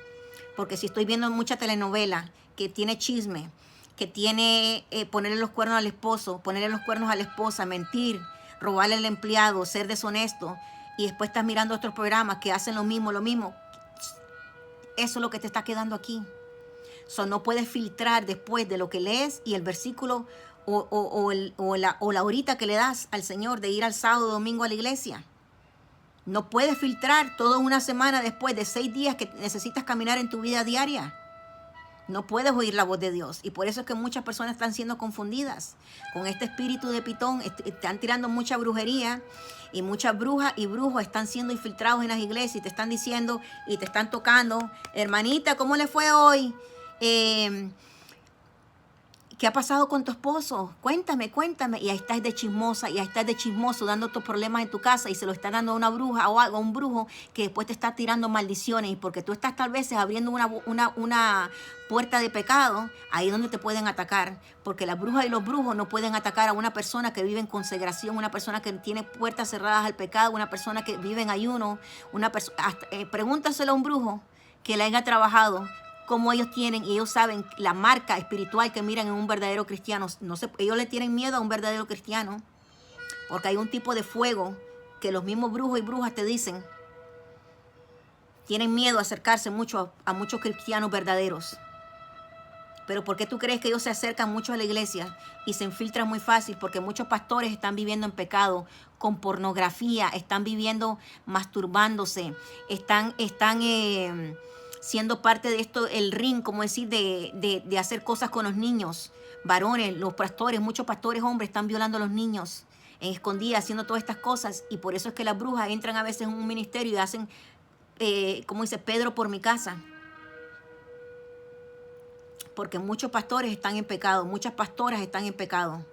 Porque si estoy viendo mucha telenovela que tiene chisme que tiene ponerle los cuernos al esposo, ponerle los cuernos a la esposa, mentir, robarle al empleado, ser deshonesto, y después estás mirando otros programas que hacen lo mismo. Eso es lo que te está quedando aquí. No puedes filtrar después de lo que lees y el versículo o la horita que le das al Señor de ir al sábado, domingo a la iglesia. No puedes filtrar toda una semana después de 6 días que necesitas caminar en tu vida diaria. No puedes oír la voz de Dios. Y por eso es que muchas personas están siendo confundidas con este espíritu de Pitón. Están tirando mucha brujería, y muchas brujas y brujos están siendo infiltrados en las iglesias y te están diciendo y te están tocando: hermanita, ¿cómo le fue hoy? ¿Qué ha pasado con tu esposo? Cuéntame. Y ahí estás de chismosa, y ahí estás de chismoso dando tus problemas en tu casa, y se lo está dando a una bruja o a un brujo que después te está tirando maldiciones. Y porque tú estás tal vez abriendo una puerta de pecado, ahí es donde te pueden atacar. Porque las brujas y los brujos no pueden atacar a una persona que vive en consagración, una persona que tiene puertas cerradas al pecado, una persona que vive en ayuno. Pregúntaselo a un brujo que le haya trabajado, como ellos tienen, y ellos saben la marca espiritual que miran en un verdadero cristiano. Ellos le tienen miedo a un verdadero cristiano, porque hay un tipo de fuego que los mismos brujos y brujas te dicen. Tienen miedo a acercarse mucho a muchos cristianos verdaderos. Pero ¿por qué tú crees que ellos se acercan mucho a la iglesia y se infiltran muy fácil? Porque muchos pastores están viviendo en pecado, con pornografía, están viviendo masturbándose, están siendo parte de esto, el ring, como decir, de hacer cosas con los niños, varones, los pastores, muchos pastores hombres están violando a los niños en escondidas, haciendo todas estas cosas. Y por eso es que las brujas entran a veces en un ministerio y hacen, como dice Pedro, por mi casa. Porque muchos pastores están en pecado, muchas pastoras están en pecado,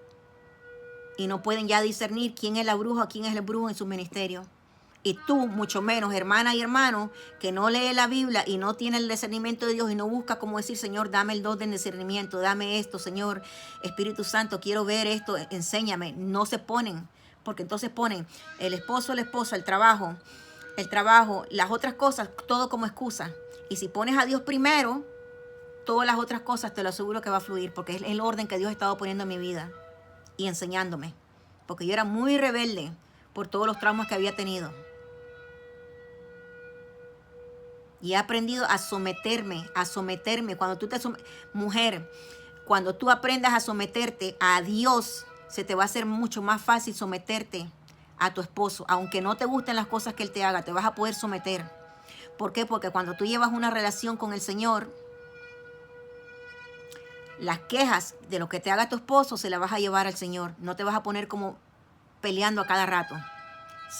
y no pueden ya discernir quién es la bruja, quién es el brujo en su ministerio. Y tú, mucho menos, hermana y hermano, que no lee la Biblia y no tiene el discernimiento de Dios y no busca como decir: Señor, dame el don del discernimiento, dame esto, Señor, Espíritu Santo, quiero ver esto, enséñame. No se ponen, porque entonces ponen el esposo, la esposa, el trabajo, las otras cosas, todo como excusa. Y si pones a Dios primero, todas las otras cosas te lo aseguro que va a fluir, porque es el orden que Dios ha estado poniendo en mi vida y enseñándome. Porque yo era muy rebelde por todos los traumas que había tenido. Y he aprendido a someterme. Cuando tú mujer, cuando tú aprendas a someterte a Dios, se te va a hacer mucho más fácil someterte a tu esposo. Aunque no te gusten las cosas que él te haga, te vas a poder someter. ¿Por qué? Porque cuando tú llevas una relación con el Señor, las quejas de lo que te haga tu esposo se las vas a llevar al Señor. No te vas a poner como peleando a cada rato.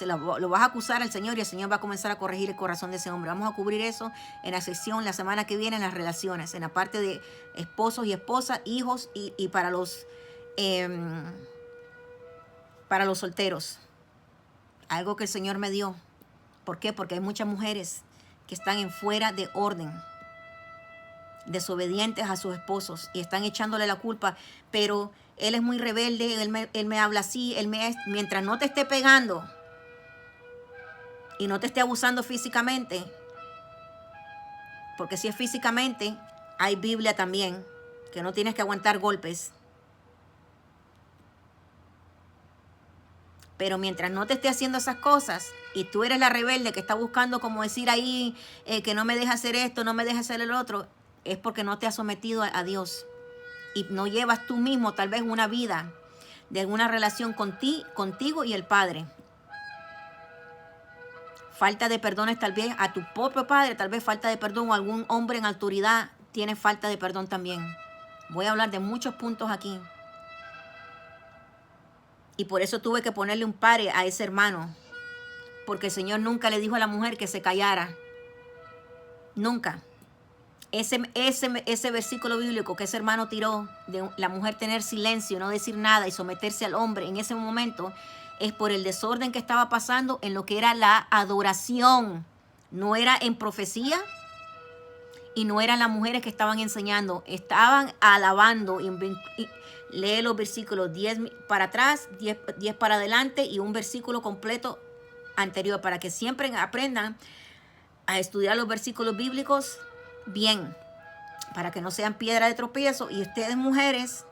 Lo vas a acusar al Señor, y el Señor va a comenzar a corregir el corazón de ese hombre. Vamos a cubrir eso en la sección la semana que viene, en las relaciones, en la parte de esposos y esposas, hijos y para los solteros. Algo que el Señor me dio. ¿Por qué? Porque hay muchas mujeres que están en fuera de orden, desobedientes a sus esposos, y están echándole la culpa. Pero él es muy rebelde, él me habla así, mientras no te esté pegando y no te esté abusando físicamente, porque si es físicamente, hay Biblia también, que no tienes que aguantar golpes. Pero mientras no te esté haciendo esas cosas y tú eres la rebelde que está buscando como decir ahí, que no me deja hacer esto, no me deja hacer el otro, es porque no te has sometido a Dios y no llevas tú mismo tal vez una vida de una relación contigo y el Padre. Falta de perdón es tal vez a tu propio padre, tal vez falta de perdón, o algún hombre en autoridad tiene falta de perdón también. Voy a hablar de muchos puntos aquí. Y por eso tuve que ponerle un pare a ese hermano, porque el Señor nunca le dijo a la mujer que se callara. Nunca. Ese versículo bíblico que ese hermano tiró, de la mujer tener silencio, no decir nada y someterse al hombre en ese momento, es por el desorden que estaba pasando en lo que era la adoración. No era en profecía y no eran las mujeres que estaban enseñando, estaban alabando. Y lee los versículos 10 para atrás, 10 para adelante y un versículo completo anterior, para que siempre aprendan a estudiar los versículos bíblicos bien, para que no sean piedra de tropiezo. Y ustedes, mujeres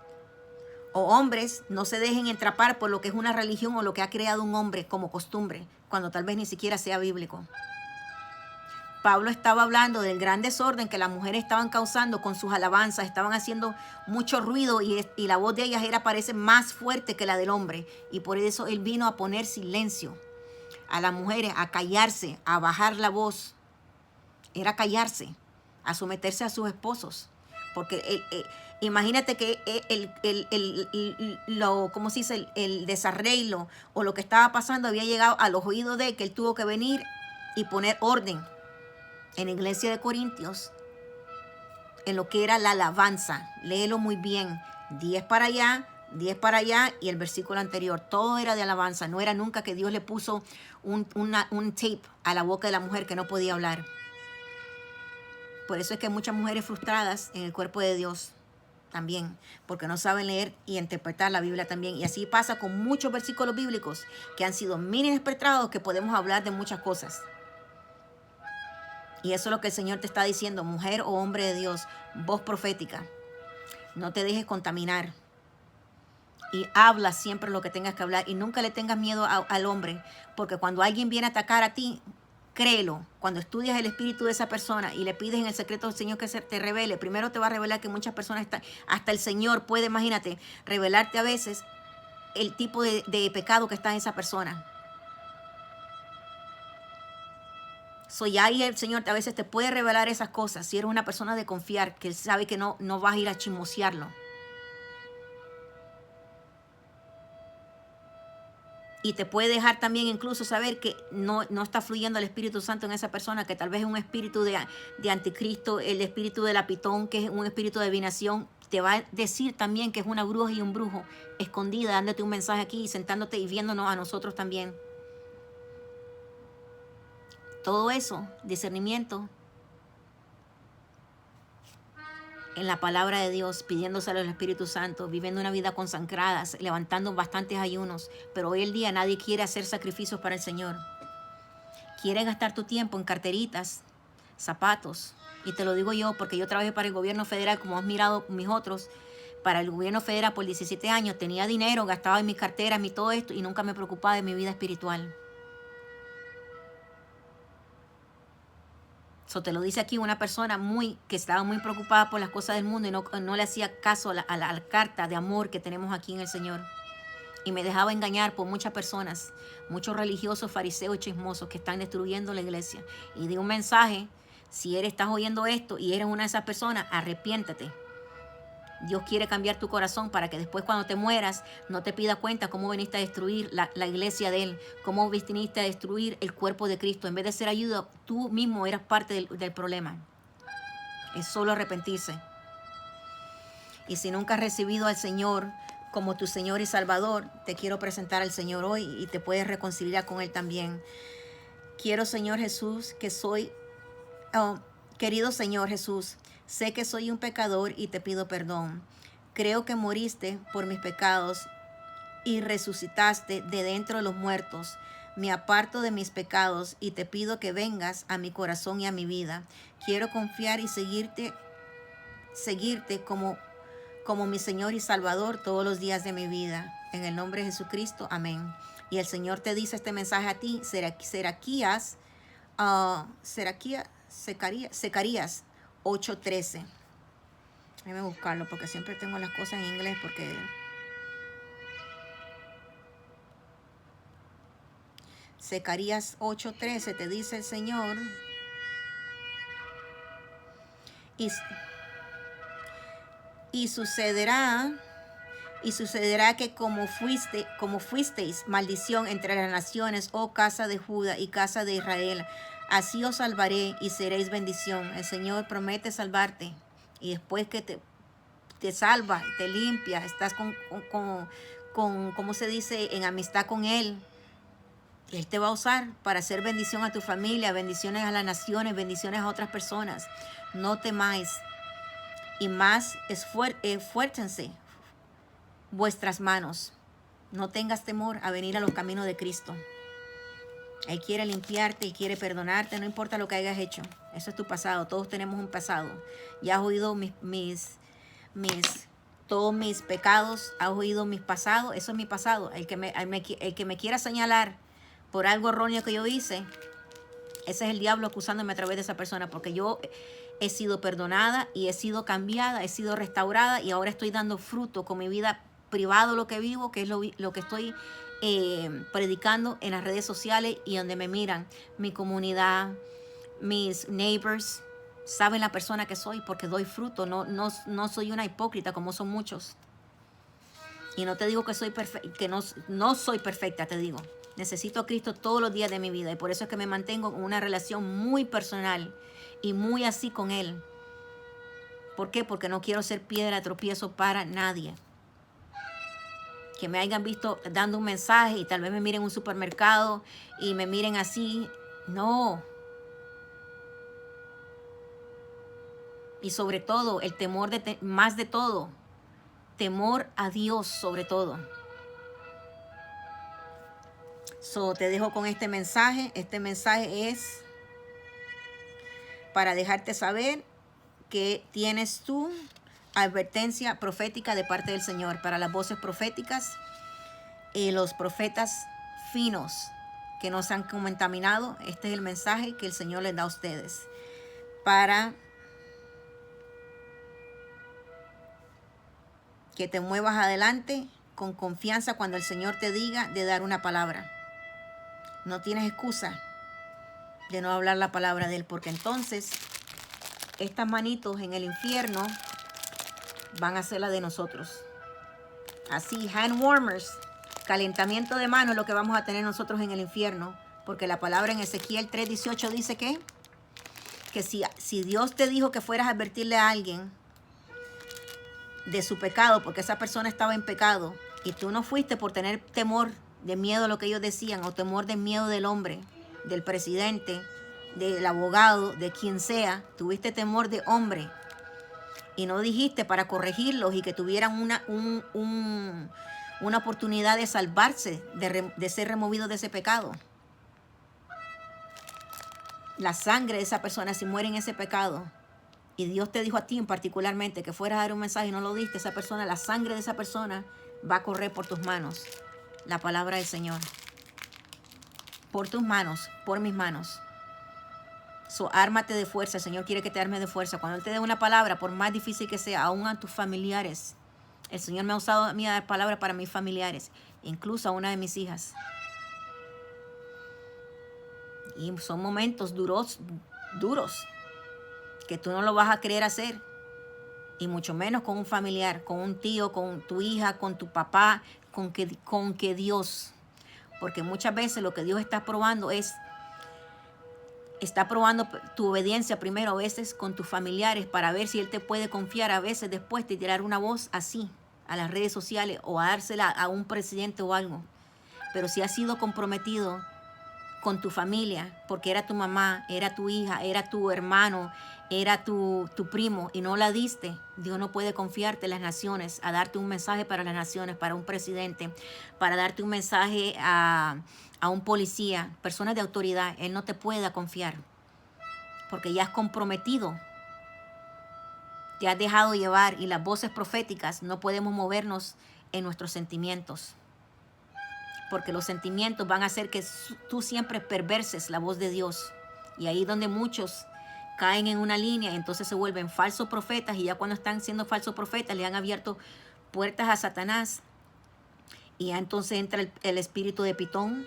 o hombres, no se dejen atrapar por lo que es una religión o lo que ha creado un hombre como costumbre, cuando tal vez ni siquiera sea bíblico. Pablo estaba hablando del gran desorden que las mujeres estaban causando con sus alabanzas, estaban haciendo mucho ruido y la voz de ellas parece más fuerte que la del hombre. Y por eso él vino a poner silencio a las mujeres, a callarse, a bajar la voz. Era callarse, a someterse a sus esposos. Porque imagínate que ¿cómo se dice? El desarreglo o lo que estaba pasando había llegado a los oídos de él, que él tuvo que venir y poner orden en la iglesia de Corintios, en lo que era la alabanza. Léelo muy bien. 10 para allá, 10 para allá y el versículo anterior. Todo era de alabanza. No era nunca que Dios le puso un tape a la boca de la mujer que no podía hablar. Por eso es que hay muchas mujeres frustradas en el cuerpo de Dios también, porque no saben leer y interpretar la Biblia también. Y así pasa con muchos versículos bíblicos que han sido mini interpretados, que podemos hablar de muchas cosas. Y eso es lo que el Señor te está diciendo, mujer o hombre de Dios, voz profética. No te dejes contaminar. Y habla siempre lo que tengas que hablar. Y nunca le tengas miedo al hombre. Porque cuando alguien viene a atacar a ti, créelo. Cuando estudias el espíritu de esa persona y le pides en el secreto del Señor que se te revele, primero te va a revelar que muchas personas hasta el Señor puede, imagínate, revelarte a veces el tipo de pecado que está en esa persona. Ya ahí el Señor a veces te puede revelar esas cosas si eres una persona de confiar, que Él sabe que no vas a ir a chismosearlo. Y te puede dejar también incluso saber que no está fluyendo el Espíritu Santo en esa persona, que tal vez es un espíritu de anticristo, el espíritu de la pitón, que es un espíritu de adivinación. Te va a decir también que es una bruja y un brujo escondida, dándote un mensaje aquí, sentándote y viéndonos a nosotros también. Todo eso, discernimiento en la palabra de Dios, pidiéndoselo al Espíritu Santo, viviendo una vida consagrada, levantando bastantes ayunos. Pero hoy en día nadie quiere hacer sacrificios para el Señor. Quiere gastar tu tiempo en carteritas, zapatos. Y te lo digo yo porque yo trabajé para el gobierno federal, como has mirado mis otros. Para el gobierno federal por 17 años tenía dinero, gastaba en mis carteras, todo esto, y nunca me preocupaba de mi vida espiritual. Te lo dice aquí una persona que estaba muy preocupada por las cosas del mundo y no le hacía caso a la carta de amor que tenemos aquí en el Señor. Y me dejaba engañar por muchas personas, muchos religiosos, fariseos y chismosos que están destruyendo la iglesia. Y di un mensaje, si estás oyendo esto y eres una de esas personas, arrepiéntate. Dios quiere cambiar tu corazón para que después cuando te mueras no te pida cuenta cómo viniste a destruir la iglesia de Él, cómo viniste a destruir el cuerpo de Cristo. En vez de ser ayuda, tú mismo eras parte del problema. Es solo arrepentirse. Y si nunca has recibido al Señor como tu Señor y Salvador, te quiero presentar al Señor hoy y te puedes reconciliar con Él también. Quiero, Señor Jesús, querido Señor Jesús, sé que soy un pecador y te pido perdón. Creo que moriste por mis pecados y resucitaste de dentro de los muertos. Me aparto de mis pecados y te pido que vengas a mi corazón y a mi vida. Quiero confiar y seguirte como mi Señor y Salvador todos los días de mi vida. En el nombre de Jesucristo, amén. Y el Señor te dice este mensaje a ti, Zacarías 8:13. Déjame buscarlo porque siempre tengo las cosas en inglés porque Zacarías 8:13 te dice el Señor. Y sucederá que como fuisteis maldición entre las naciones, oh casa de Judá y casa de Israel, así os salvaré y seréis bendición. El Señor promete salvarte y después que te salva, te limpia, estás con ¿cómo se dice? En amistad con Él. Él te va a usar para hacer bendición a tu familia, bendiciones a las naciones, bendiciones a otras personas. No temáis. Y más esfuércense vuestras manos. No tengas temor a venir a los caminos de Cristo. Él quiere limpiarte y quiere perdonarte, no importa lo que hayas hecho. Eso es tu pasado, todos tenemos un pasado. Ya has oído todos mis pecados, has oído mis pasados, eso es mi pasado. El que me quiera señalar por algo erróneo que yo hice, ese es el diablo acusándome a través de esa persona, porque yo he sido perdonada y he sido cambiada, he sido restaurada y ahora estoy dando fruto con mi vida privado, lo que vivo, que es lo que estoy predicando en las redes sociales y donde me miran, mi comunidad, mis neighbors, saben la persona que soy porque doy fruto, no soy una hipócrita como son muchos. Y no te digo que no soy perfecta, te digo. Necesito a Cristo todos los días de mi vida y por eso es que me mantengo en una relación muy personal y muy así con Él. ¿Por qué? Porque no quiero ser piedra de tropiezo para nadie. Que me hayan visto dando un mensaje y tal vez me miren en un supermercado y me miren así. No. Y sobre todo, el temor más de todo, temor a Dios sobre todo. Te dejo con este mensaje. Este mensaje es para dejarte saber que tienes tu advertencia profética de parte del Señor para las voces proféticas y los profetas finos que no se han contaminado. Este es el mensaje que el Señor les da a ustedes para que te muevas adelante con confianza cuando el Señor te diga de dar una palabra. No tienes excusa de no hablar la palabra de Él, porque entonces estas manitos en el infierno van a ser la de nosotros. Así, hand warmers, calentamiento de mano es lo que vamos a tener nosotros en el infierno, porque la palabra en Ezequiel 3:18 dice que si Dios te dijo que fueras a advertirle a alguien de su pecado, porque esa persona estaba en pecado, y tú no fuiste por tener temor de miedo a lo que ellos decían, o temor de miedo del hombre, del presidente, del abogado, de quien sea, tuviste temor de hombre, y no dijiste para corregirlos y que tuvieran una oportunidad de salvarse, de ser removidos de ese pecado. La sangre de esa persona, si muere en ese pecado, y Dios te dijo a ti en particularmente que fueras a dar un mensaje y no lo diste, esa persona, la sangre de esa persona va a correr por tus manos. La palabra del Señor. Por tus manos, por mis manos. Ármate de fuerza. El Señor quiere que te armes de fuerza. Cuando Él te dé una palabra, por más difícil que sea, aún a tus familiares. El Señor me ha usado a mí a dar palabra para mis familiares, incluso a una de mis hijas. Y son momentos duros, que tú no lo vas a querer hacer. Y mucho menos con un familiar, con un tío, con tu hija, con tu papá, con que Dios. Porque muchas veces lo que Dios está probando tu obediencia primero a veces con tus familiares para ver si Él te puede confiar a veces después de tirar una voz así a las redes sociales o a dársela a un presidente o algo. Pero si has sido comprometido con tu familia, porque era tu mamá, era tu hija, era tu hermano, era tu primo y no la diste, Dios no puede confiarte en las naciones, a darte un mensaje para las naciones, para un presidente, para darte un mensaje a un policía, personas de autoridad. Él no te puede confiar, porque ya has comprometido, te has dejado llevar, y las voces proféticas no podemos movernos en nuestros sentimientos. Porque los sentimientos van a hacer que tú siempre perverses la voz de Dios. Y ahí donde muchos caen en una línea, entonces se vuelven falsos profetas, y ya cuando están siendo falsos profetas le han abierto puertas a Satanás. Y ya entonces entra el espíritu de Pitón,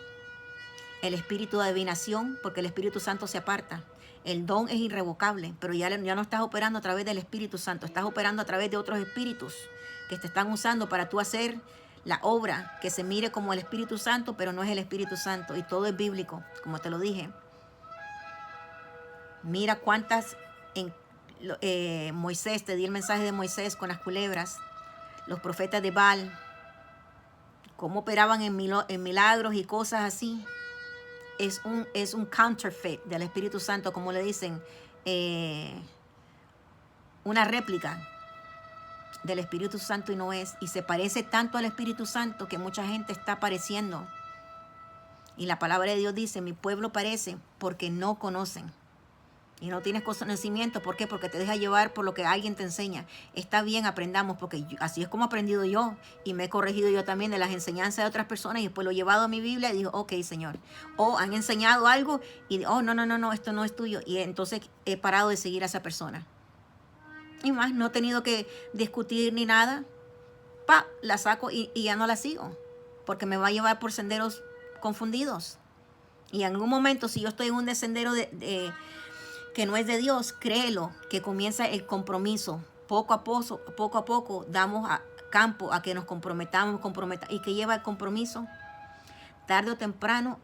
el espíritu de adivinación, porque el Espíritu Santo se aparta. El don es irrevocable, pero ya no estás operando a través del Espíritu Santo, estás operando a través de otros espíritus que te están usando para tú hacer la obra que se mire como el Espíritu Santo, pero no es el Espíritu Santo, y todo es bíblico, como te lo dije. Mira cuántas Moisés, te di el mensaje de Moisés con las culebras, los profetas de Baal, cómo operaban en milagros y cosas así. Es un counterfeit del Espíritu Santo, como le dicen, una réplica del Espíritu Santo, y no es, y se parece tanto al Espíritu Santo que mucha gente está apareciendo Y la palabra de Dios dice, mi pueblo perece porque no conocen. Y no tienes conocimiento, ¿por qué? Porque te deja llevar por lo que alguien te enseña. Está bien, aprendamos, porque así es como he aprendido yo, y me he corregido yo también de las enseñanzas de otras personas, y después lo he llevado a mi Biblia y digo, ok, Señor. O han enseñado algo y, oh, no, esto no es tuyo. Y entonces he parado de seguir a esa persona. Y más, no he tenido que discutir ni nada. La saco y ya no la sigo, porque me va a llevar por senderos confundidos. Y en algún momento, si yo estoy en un sendero que no es de Dios, créelo, que comienza el compromiso. Poco a poco damos campo a que nos comprometamos. ¿Y que lleva el compromiso? Tarde o temprano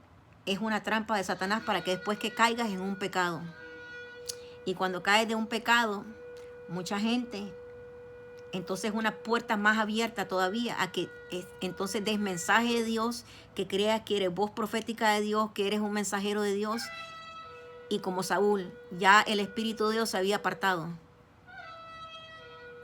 es una trampa de Satanás para que después que caigas en un pecado. Y cuando caes de un pecado, mucha gente, entonces una puerta más abierta todavía a que entonces des mensaje de Dios, que creas que eres voz profética de Dios, que eres un mensajero de Dios. Y como Saúl, ya el Espíritu de Dios se había apartado.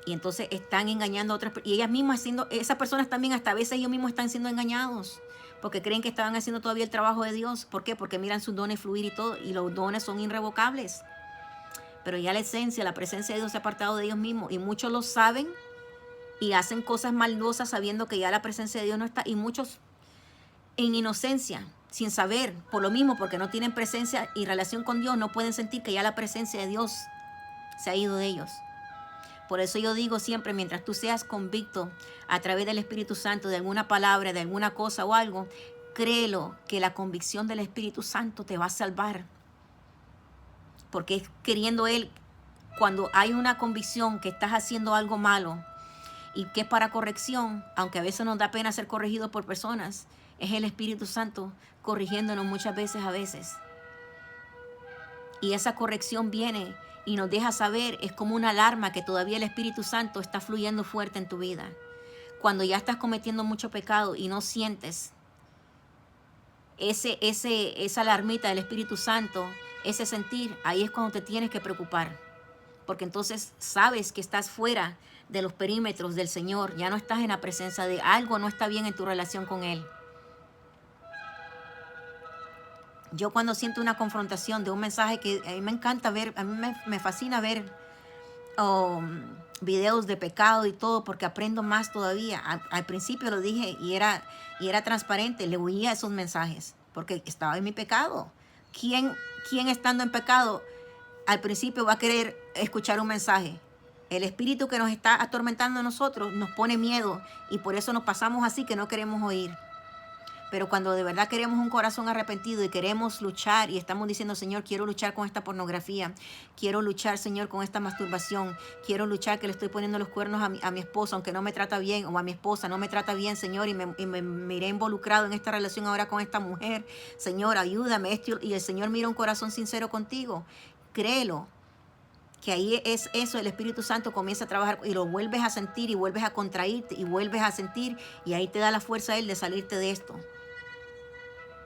Y entonces están engañando a otras personas. Y ellas mismas esas personas también hasta a veces ellos mismos están siendo engañados. Porque creen que estaban haciendo todavía el trabajo de Dios. ¿Por qué? Porque miran sus dones fluir y todo. Y los dones son irrevocables. Pero ya la esencia, la presencia de Dios se ha apartado de ellos mismos. Y muchos lo saben y hacen cosas maldosas sabiendo que ya la presencia de Dios no está. Y muchos en inocencia, sin saber, por lo mismo, porque no tienen presencia y relación con Dios, no pueden sentir que ya la presencia de Dios se ha ido de ellos. Por eso yo digo siempre, mientras tú seas convicto a través del Espíritu Santo de alguna palabra, de alguna cosa o algo, créelo que la convicción del Espíritu Santo te va a salvar. Porque es queriendo Él, cuando hay una convicción que estás haciendo algo malo y que es para corrección, aunque a veces nos da pena ser corregidos por personas, es el Espíritu Santo corrigiéndonos muchas veces a veces. Y esa corrección viene y nos deja saber, es como una alarma que todavía el Espíritu Santo está fluyendo fuerte en tu vida. Cuando ya estás cometiendo mucho pecado y no sientes esa alarmita del Espíritu Santo, ese sentir, ahí es cuando te tienes que preocupar. Porque entonces sabes que estás fuera de los perímetros del Señor, ya no estás en la presencia de algo, no está bien en tu relación con Él. Yo cuando siento una confrontación de un mensaje que a mí me encanta ver, a mí me fascina ver videos de pecado y todo, porque aprendo más todavía. Al principio lo dije y era transparente, le huía a esos mensajes, porque estaba en mi pecado. ¿Quién estando en pecado al principio va a querer escuchar un mensaje? El espíritu que nos está atormentando a nosotros nos pone miedo y por eso nos pasamos así que no queremos oír. Pero cuando de verdad queremos un corazón arrepentido y queremos luchar y estamos diciendo, Señor, quiero luchar con esta pornografía, quiero luchar, Señor, con esta masturbación, quiero luchar que le estoy poniendo los cuernos a mi esposo, aunque no me trata bien, o a mi esposa no me trata bien, Señor, y me miré involucrado en esta relación ahora con esta mujer, Señor, ayúdame. Y el Señor mira un corazón sincero contigo, créelo. Que ahí es eso, el Espíritu Santo comienza a trabajar y lo vuelves a sentir y vuelves a contraírte y vuelves a sentir y ahí te da la fuerza a Él de salirte de esto.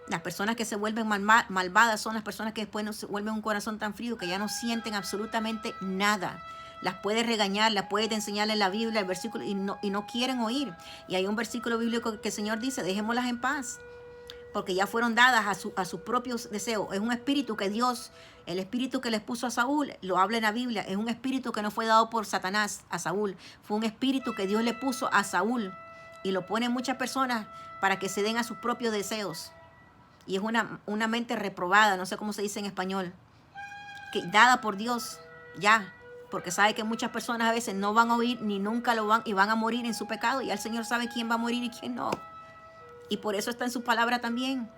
Las personas que se vuelven malvadas son las personas que después se vuelven un corazón tan frío que ya no sienten absolutamente nada. Las puedes regañar, las puedes enseñarles la Biblia, el versículo, y no quieren oír. Y hay un versículo bíblico que el Señor dice, dejémoslas en paz, porque ya fueron dadas a sus propios deseos. Es un espíritu que Dios, el espíritu que les puso a Saúl, lo habla en la Biblia, es un espíritu que no fue dado por Satanás a Saúl, fue un espíritu que Dios le puso a Saúl y lo pone en muchas personas para que se den a sus propios deseos. Y es una mente reprobada, no sé cómo se dice en español, que dada por Dios, ya, porque sabe que muchas personas a veces no van a oír ni nunca lo van y van a morir en su pecado, y el Señor sabe quién va a morir y quién no. Y por eso está en su palabra también.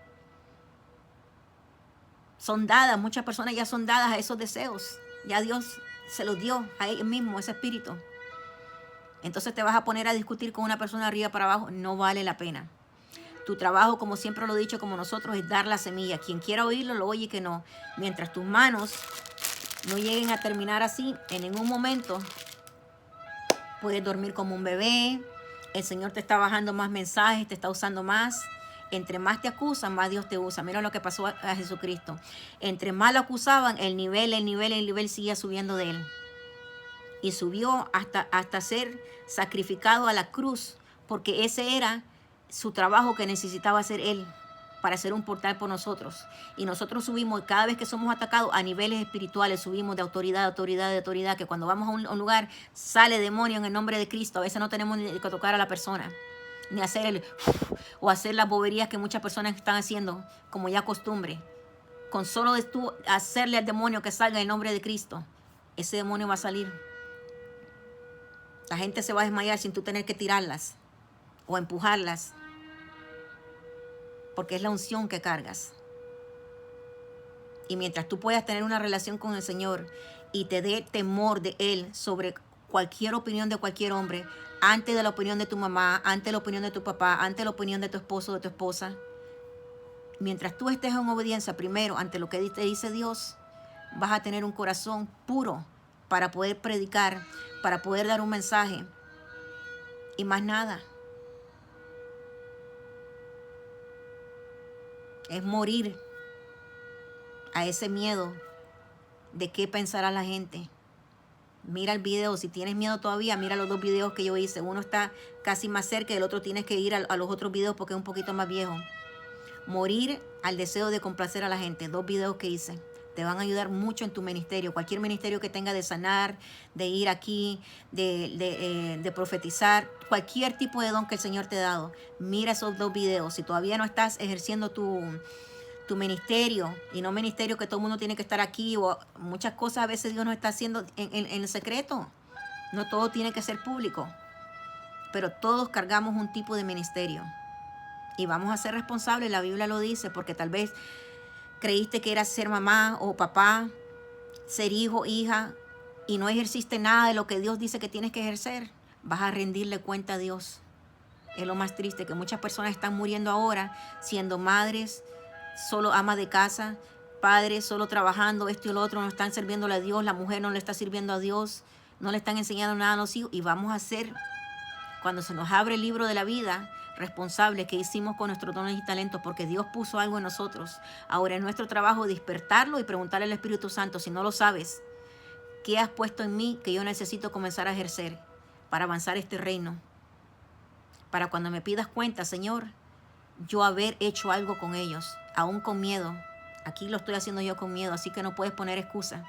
Son dadas, muchas personas ya son dadas a esos deseos. Ya Dios se los dio a Él mismo, ese espíritu. Entonces te vas a poner a discutir con una persona arriba para abajo, no vale la pena. Tu trabajo, como siempre lo he dicho, como nosotros, es dar la semilla. Quien quiera oírlo, lo oye y que no. Mientras tus manos no lleguen a terminar así, en ningún momento puedes dormir como un bebé. El Señor te está bajando más mensajes, te está usando más. Entre más te acusan, más Dios te usa. Mira lo que pasó a Jesucristo. Entre más lo acusaban, el nivel seguía subiendo de Él. Y subió hasta ser sacrificado a la cruz, porque ese era su trabajo que necesitaba hacer Él. para hacer un portal por nosotros. Y nosotros subimos, cada vez que somos atacados a niveles espirituales, subimos de autoridad, que cuando vamos a un lugar sale demonio en el nombre de Cristo. A veces no tenemos ni que tocar a la persona, ni hacer o hacer las boberías que muchas personas están haciendo, como ya costumbre. Con solo de tú hacerle al demonio que salga en el nombre de Cristo, ese demonio va a salir. La gente se va a desmayar sin tú tener que tirarlas o empujarlas, porque es la unción que cargas. Y mientras tú puedas tener una relación con el Señor y te dé temor de Él sobre cualquier opinión de cualquier hombre, antes de la opinión de tu mamá, antes de la opinión de tu papá, antes de la opinión de tu esposo o de tu esposa, mientras tú estés en obediencia primero ante lo que te dice Dios, vas a tener un corazón puro para poder predicar, para poder dar un mensaje y más nada. Es morir a ese miedo de qué pensará la gente. Mira el video, si tienes miedo todavía, mira los 2 videos que yo hice. Uno está casi más cerca y el otro tienes que ir a los otros videos porque es un poquito más viejo. Morir al deseo de complacer a la gente. 2 videos que hice. Te van a ayudar mucho en tu ministerio. Cualquier ministerio que tenga de sanar, de ir aquí, de profetizar, cualquier tipo de don que el Señor te ha dado. Mira esos 2 videos. Si todavía no estás ejerciendo tu ministerio, y no ministerio que todo el mundo tiene que estar aquí, o muchas cosas a veces Dios nos está haciendo en el secreto. No todo tiene que ser público, pero todos cargamos un tipo de ministerio y vamos a ser responsables. La Biblia lo dice, porque tal vez creíste que era ser mamá o papá, ser hijo, hija, y no ejerciste nada de lo que Dios dice que tienes que ejercer. Vas a rendirle cuenta a Dios. Es lo más triste, que muchas personas están muriendo ahora siendo madres, solo amas de casa, padres solo trabajando, esto y lo otro, no están sirviéndole a Dios, la mujer no le está sirviendo a Dios, no le están enseñando nada a los hijos. Y vamos a ser, cuando se nos abre el libro de la vida, responsables que hicimos con nuestros dones y talentos, porque Dios puso algo en nosotros. Ahora es nuestro trabajo despertarlo y preguntarle al Espíritu Santo, si no lo sabes, ¿qué has puesto en mí que yo necesito comenzar a ejercer para avanzar este reino? Para cuando me pidas cuenta, Señor, yo haber hecho algo con ellos, aún con miedo. Aquí lo estoy haciendo yo con miedo, así que no puedes poner excusa.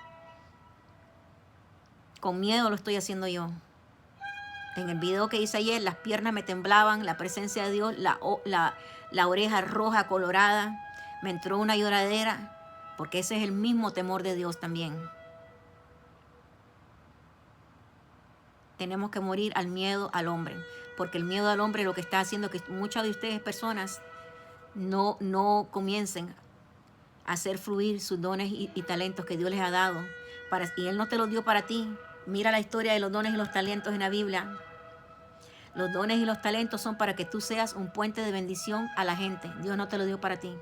Con miedo lo estoy haciendo yo. En el video que hice ayer, las piernas me temblaban, la presencia de Dios, la oreja roja, colorada, me entró una lloradera, porque ese es el mismo temor de Dios también. Tenemos que morir al miedo al hombre, porque el miedo al hombre lo que está haciendo que muchas de ustedes personas no comiencen a hacer fluir sus dones y talentos que Dios les ha dado. Y Él no te los dio para ti. Mira la historia de los dones y los talentos en la Biblia. Los dones y los talentos son para que tú seas un puente de bendición a la gente. Dios no te lo dio para ti.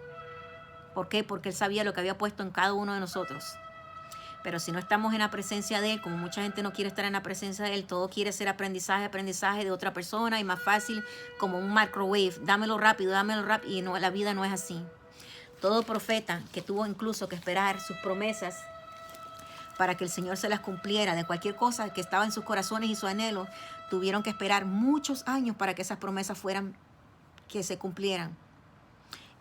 ¿Por qué? Porque Él sabía lo que había puesto en cada uno de nosotros. Pero si no estamos en la presencia de Él, como mucha gente no quiere estar en la presencia de Él, todo quiere ser aprendizaje de otra persona, y más fácil, como un microwave, dámelo rápido, y no, la vida no es así. Todo profeta que tuvo incluso que esperar sus promesas para que el Señor se las cumpliera, de cualquier cosa que estaba en sus corazones y su anhelo, tuvieron que esperar muchos años para que esas promesas que se cumplieran.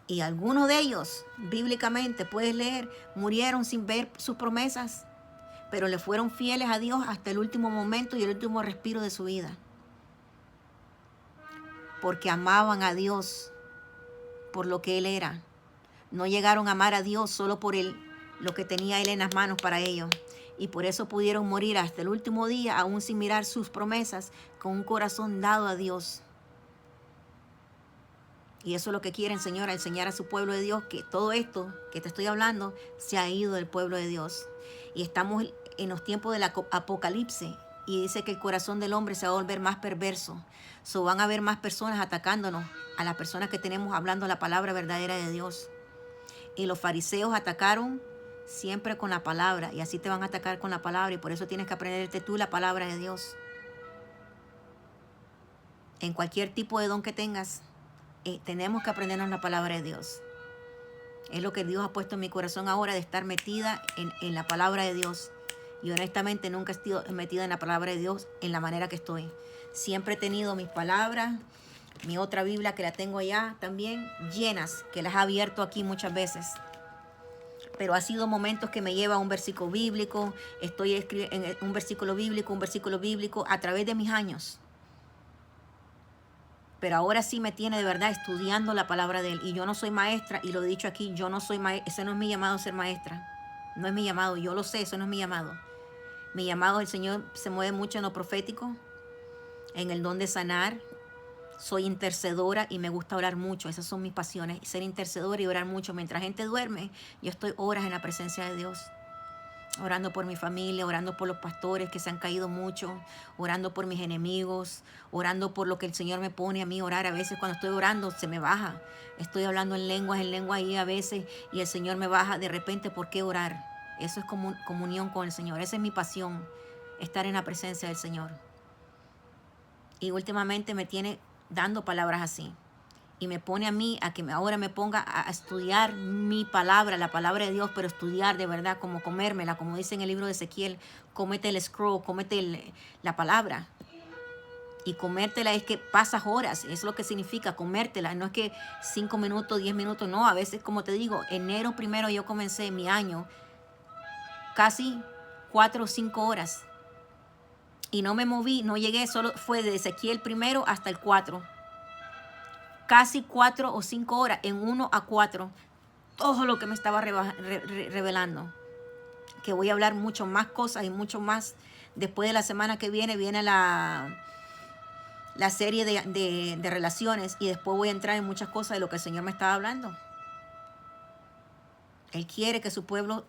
Y algunos de ellos, bíblicamente, puedes leer, murieron sin ver sus promesas, pero le fueron fieles a Dios hasta el último momento y el último respiro de su vida. Porque amaban a Dios por lo que Él era. No llegaron a amar a Dios solo por lo que tenía Él en las manos para ellos. Y por eso pudieron morir hasta el último día, aún sin mirar sus promesas, con un corazón dado a Dios. Y eso es lo que quiere el Señor, enseñar a su pueblo de Dios, que todo esto que te estoy hablando se ha ido del pueblo de Dios. Y estamos en los tiempos del apocalipsis, y dice que el corazón del hombre se va a volver más perverso. Van a haber más personas atacándonos, a las personas que tenemos hablando la palabra verdadera de Dios. Y los fariseos atacaron siempre con la palabra, y así te van a atacar con la palabra, y por eso tienes que aprenderte tú la palabra de Dios. En cualquier tipo de don que tengas, tenemos que aprendernos la palabra de Dios. Es lo que Dios ha puesto en mi corazón ahora, de estar metida en la palabra de Dios. Y honestamente nunca he estado metida en la palabra de Dios en la manera que estoy. Siempre he tenido mis palabras, mi otra Biblia que la tengo allá también, llenas, que las he abierto aquí muchas veces. Pero ha sido momentos que me lleva a un versículo bíblico, estoy escribiendo un versículo bíblico a través de mis años. Pero ahora sí me tiene de verdad estudiando la palabra de Él. Y yo no soy maestra, y lo he dicho aquí, yo no soy maestra, ese no es mi llamado ser maestra. No es mi llamado, yo lo sé, eso no es mi llamado. Mi llamado, el Señor se mueve mucho en lo profético, en el don de sanar. Soy intercedora y me gusta orar mucho. Esas son mis pasiones, ser intercedora y orar mucho. Mientras la gente duerme, yo estoy horas en la presencia de Dios. Orando por mi familia, orando por los pastores que se han caído mucho, orando por mis enemigos, orando por lo que el Señor me pone a mí orar. A veces cuando estoy orando se me baja. Estoy hablando en lengua ahí a veces y el Señor me baja de repente. ¿Por qué orar? Eso es comunión con el Señor. Esa es mi pasión, estar en la presencia del Señor. Y últimamente me tiene dando palabras así. Y me pone a mí a que ahora me ponga a estudiar mi palabra, la palabra de Dios, pero estudiar de verdad, como comérmela, como dice en el libro de Ezequiel, cómete el scroll, cómete la palabra. Y comértela es que pasas horas, es lo que significa comértela, no es que 5 minutos, 10 minutos, no, a veces como te digo, enero 1 yo comencé mi año, casi 4 o 5 horas. Y no me moví, no llegué, solo fue de Ezequiel 1 hasta el 4. Casi 4 o 5 horas, en 1 a 4. Todo lo que me estaba revelando. Que voy a hablar mucho más cosas y mucho más. Después de la semana que viene la serie de relaciones. Y después voy a entrar en muchas cosas de lo que el Señor me estaba hablando. Él quiere que su pueblo,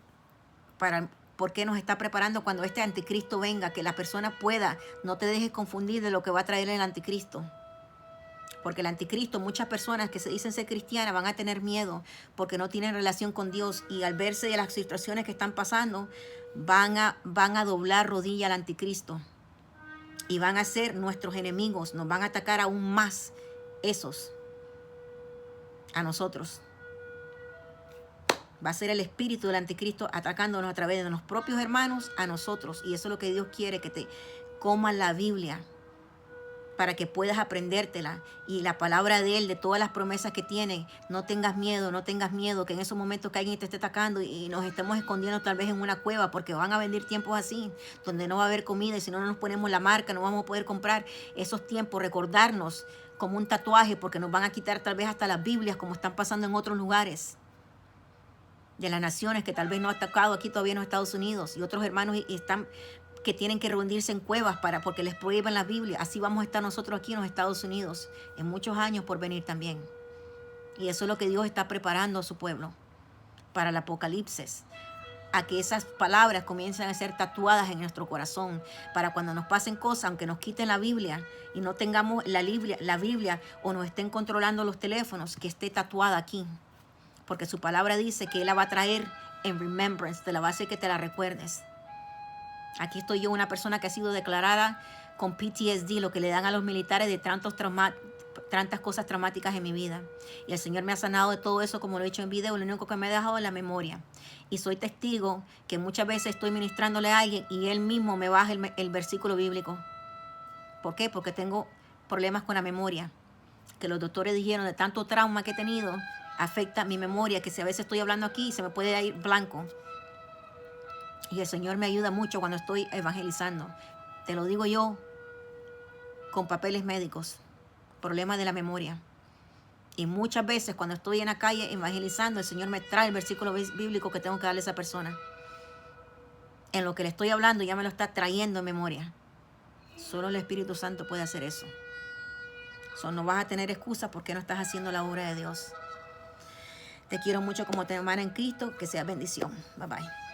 porque nos está preparando cuando este anticristo venga, que la persona pueda, no te dejes confundir de lo que va a traer el anticristo. Porque el anticristo, muchas personas que se dicen ser cristianas van a tener miedo porque no tienen relación con Dios, y al verse de las situaciones que están pasando, van a doblar rodilla al anticristo y van a ser nuestros enemigos, nos van a atacar aún más esos a nosotros. Va a ser el espíritu del anticristo atacándonos a través de los propios hermanos a nosotros, y eso es lo que Dios quiere, que te comas la Biblia, para que puedas aprendértela y la palabra de Él, de todas las promesas que tiene. No tengas miedo, que en esos momentos que alguien te esté atacando y nos estemos escondiendo tal vez en una cueva, porque van a venir tiempos así, donde no va a haber comida, y si no nos ponemos la marca no vamos a poder comprar. Esos tiempos, recordarnos como un tatuaje, porque nos van a quitar tal vez hasta las Biblias, como están pasando en otros lugares de las naciones que tal vez no ha atacado aquí todavía en los Estados Unidos, y otros hermanos están que tienen que rendirse en cuevas porque les prohíben la Biblia. Así vamos a estar nosotros aquí en los Estados Unidos en muchos años por venir también. Y eso es lo que Dios está preparando a su pueblo para el Apocalipsis, a que esas palabras comiencen a ser tatuadas en nuestro corazón, para cuando nos pasen cosas, aunque nos quiten la Biblia y no tengamos la Biblia o nos estén controlando los teléfonos, que esté tatuada aquí, porque su palabra dice que Él la va a traer en remembrance, te la va a hacer que te la recuerdes. Aquí estoy yo, una persona que ha sido declarada con PTSD, lo que le dan a los militares de tantas cosas traumáticas en mi vida. Y el Señor me ha sanado de todo eso, como lo he dicho en video. Lo único que me ha dejado es la memoria. Y soy testigo que muchas veces estoy ministrándole a alguien y Él mismo me baja el versículo bíblico. ¿Por qué? Porque tengo problemas con la memoria. Que los doctores dijeron, de tanto trauma que he tenido, afecta mi memoria, que si a veces estoy hablando aquí se me puede ir blanco. Y el Señor me ayuda mucho cuando estoy evangelizando. Te lo digo yo, con papeles médicos, problemas de la memoria. Y muchas veces cuando estoy en la calle evangelizando, el Señor me trae el versículo bíblico que tengo que darle a esa persona. En lo que le estoy hablando ya me lo está trayendo en memoria. Solo el Espíritu Santo puede hacer eso. No vas a tener excusa porque no estás haciendo la obra de Dios. Te quiero mucho como te hermana en Cristo. Que sea bendición. Bye bye.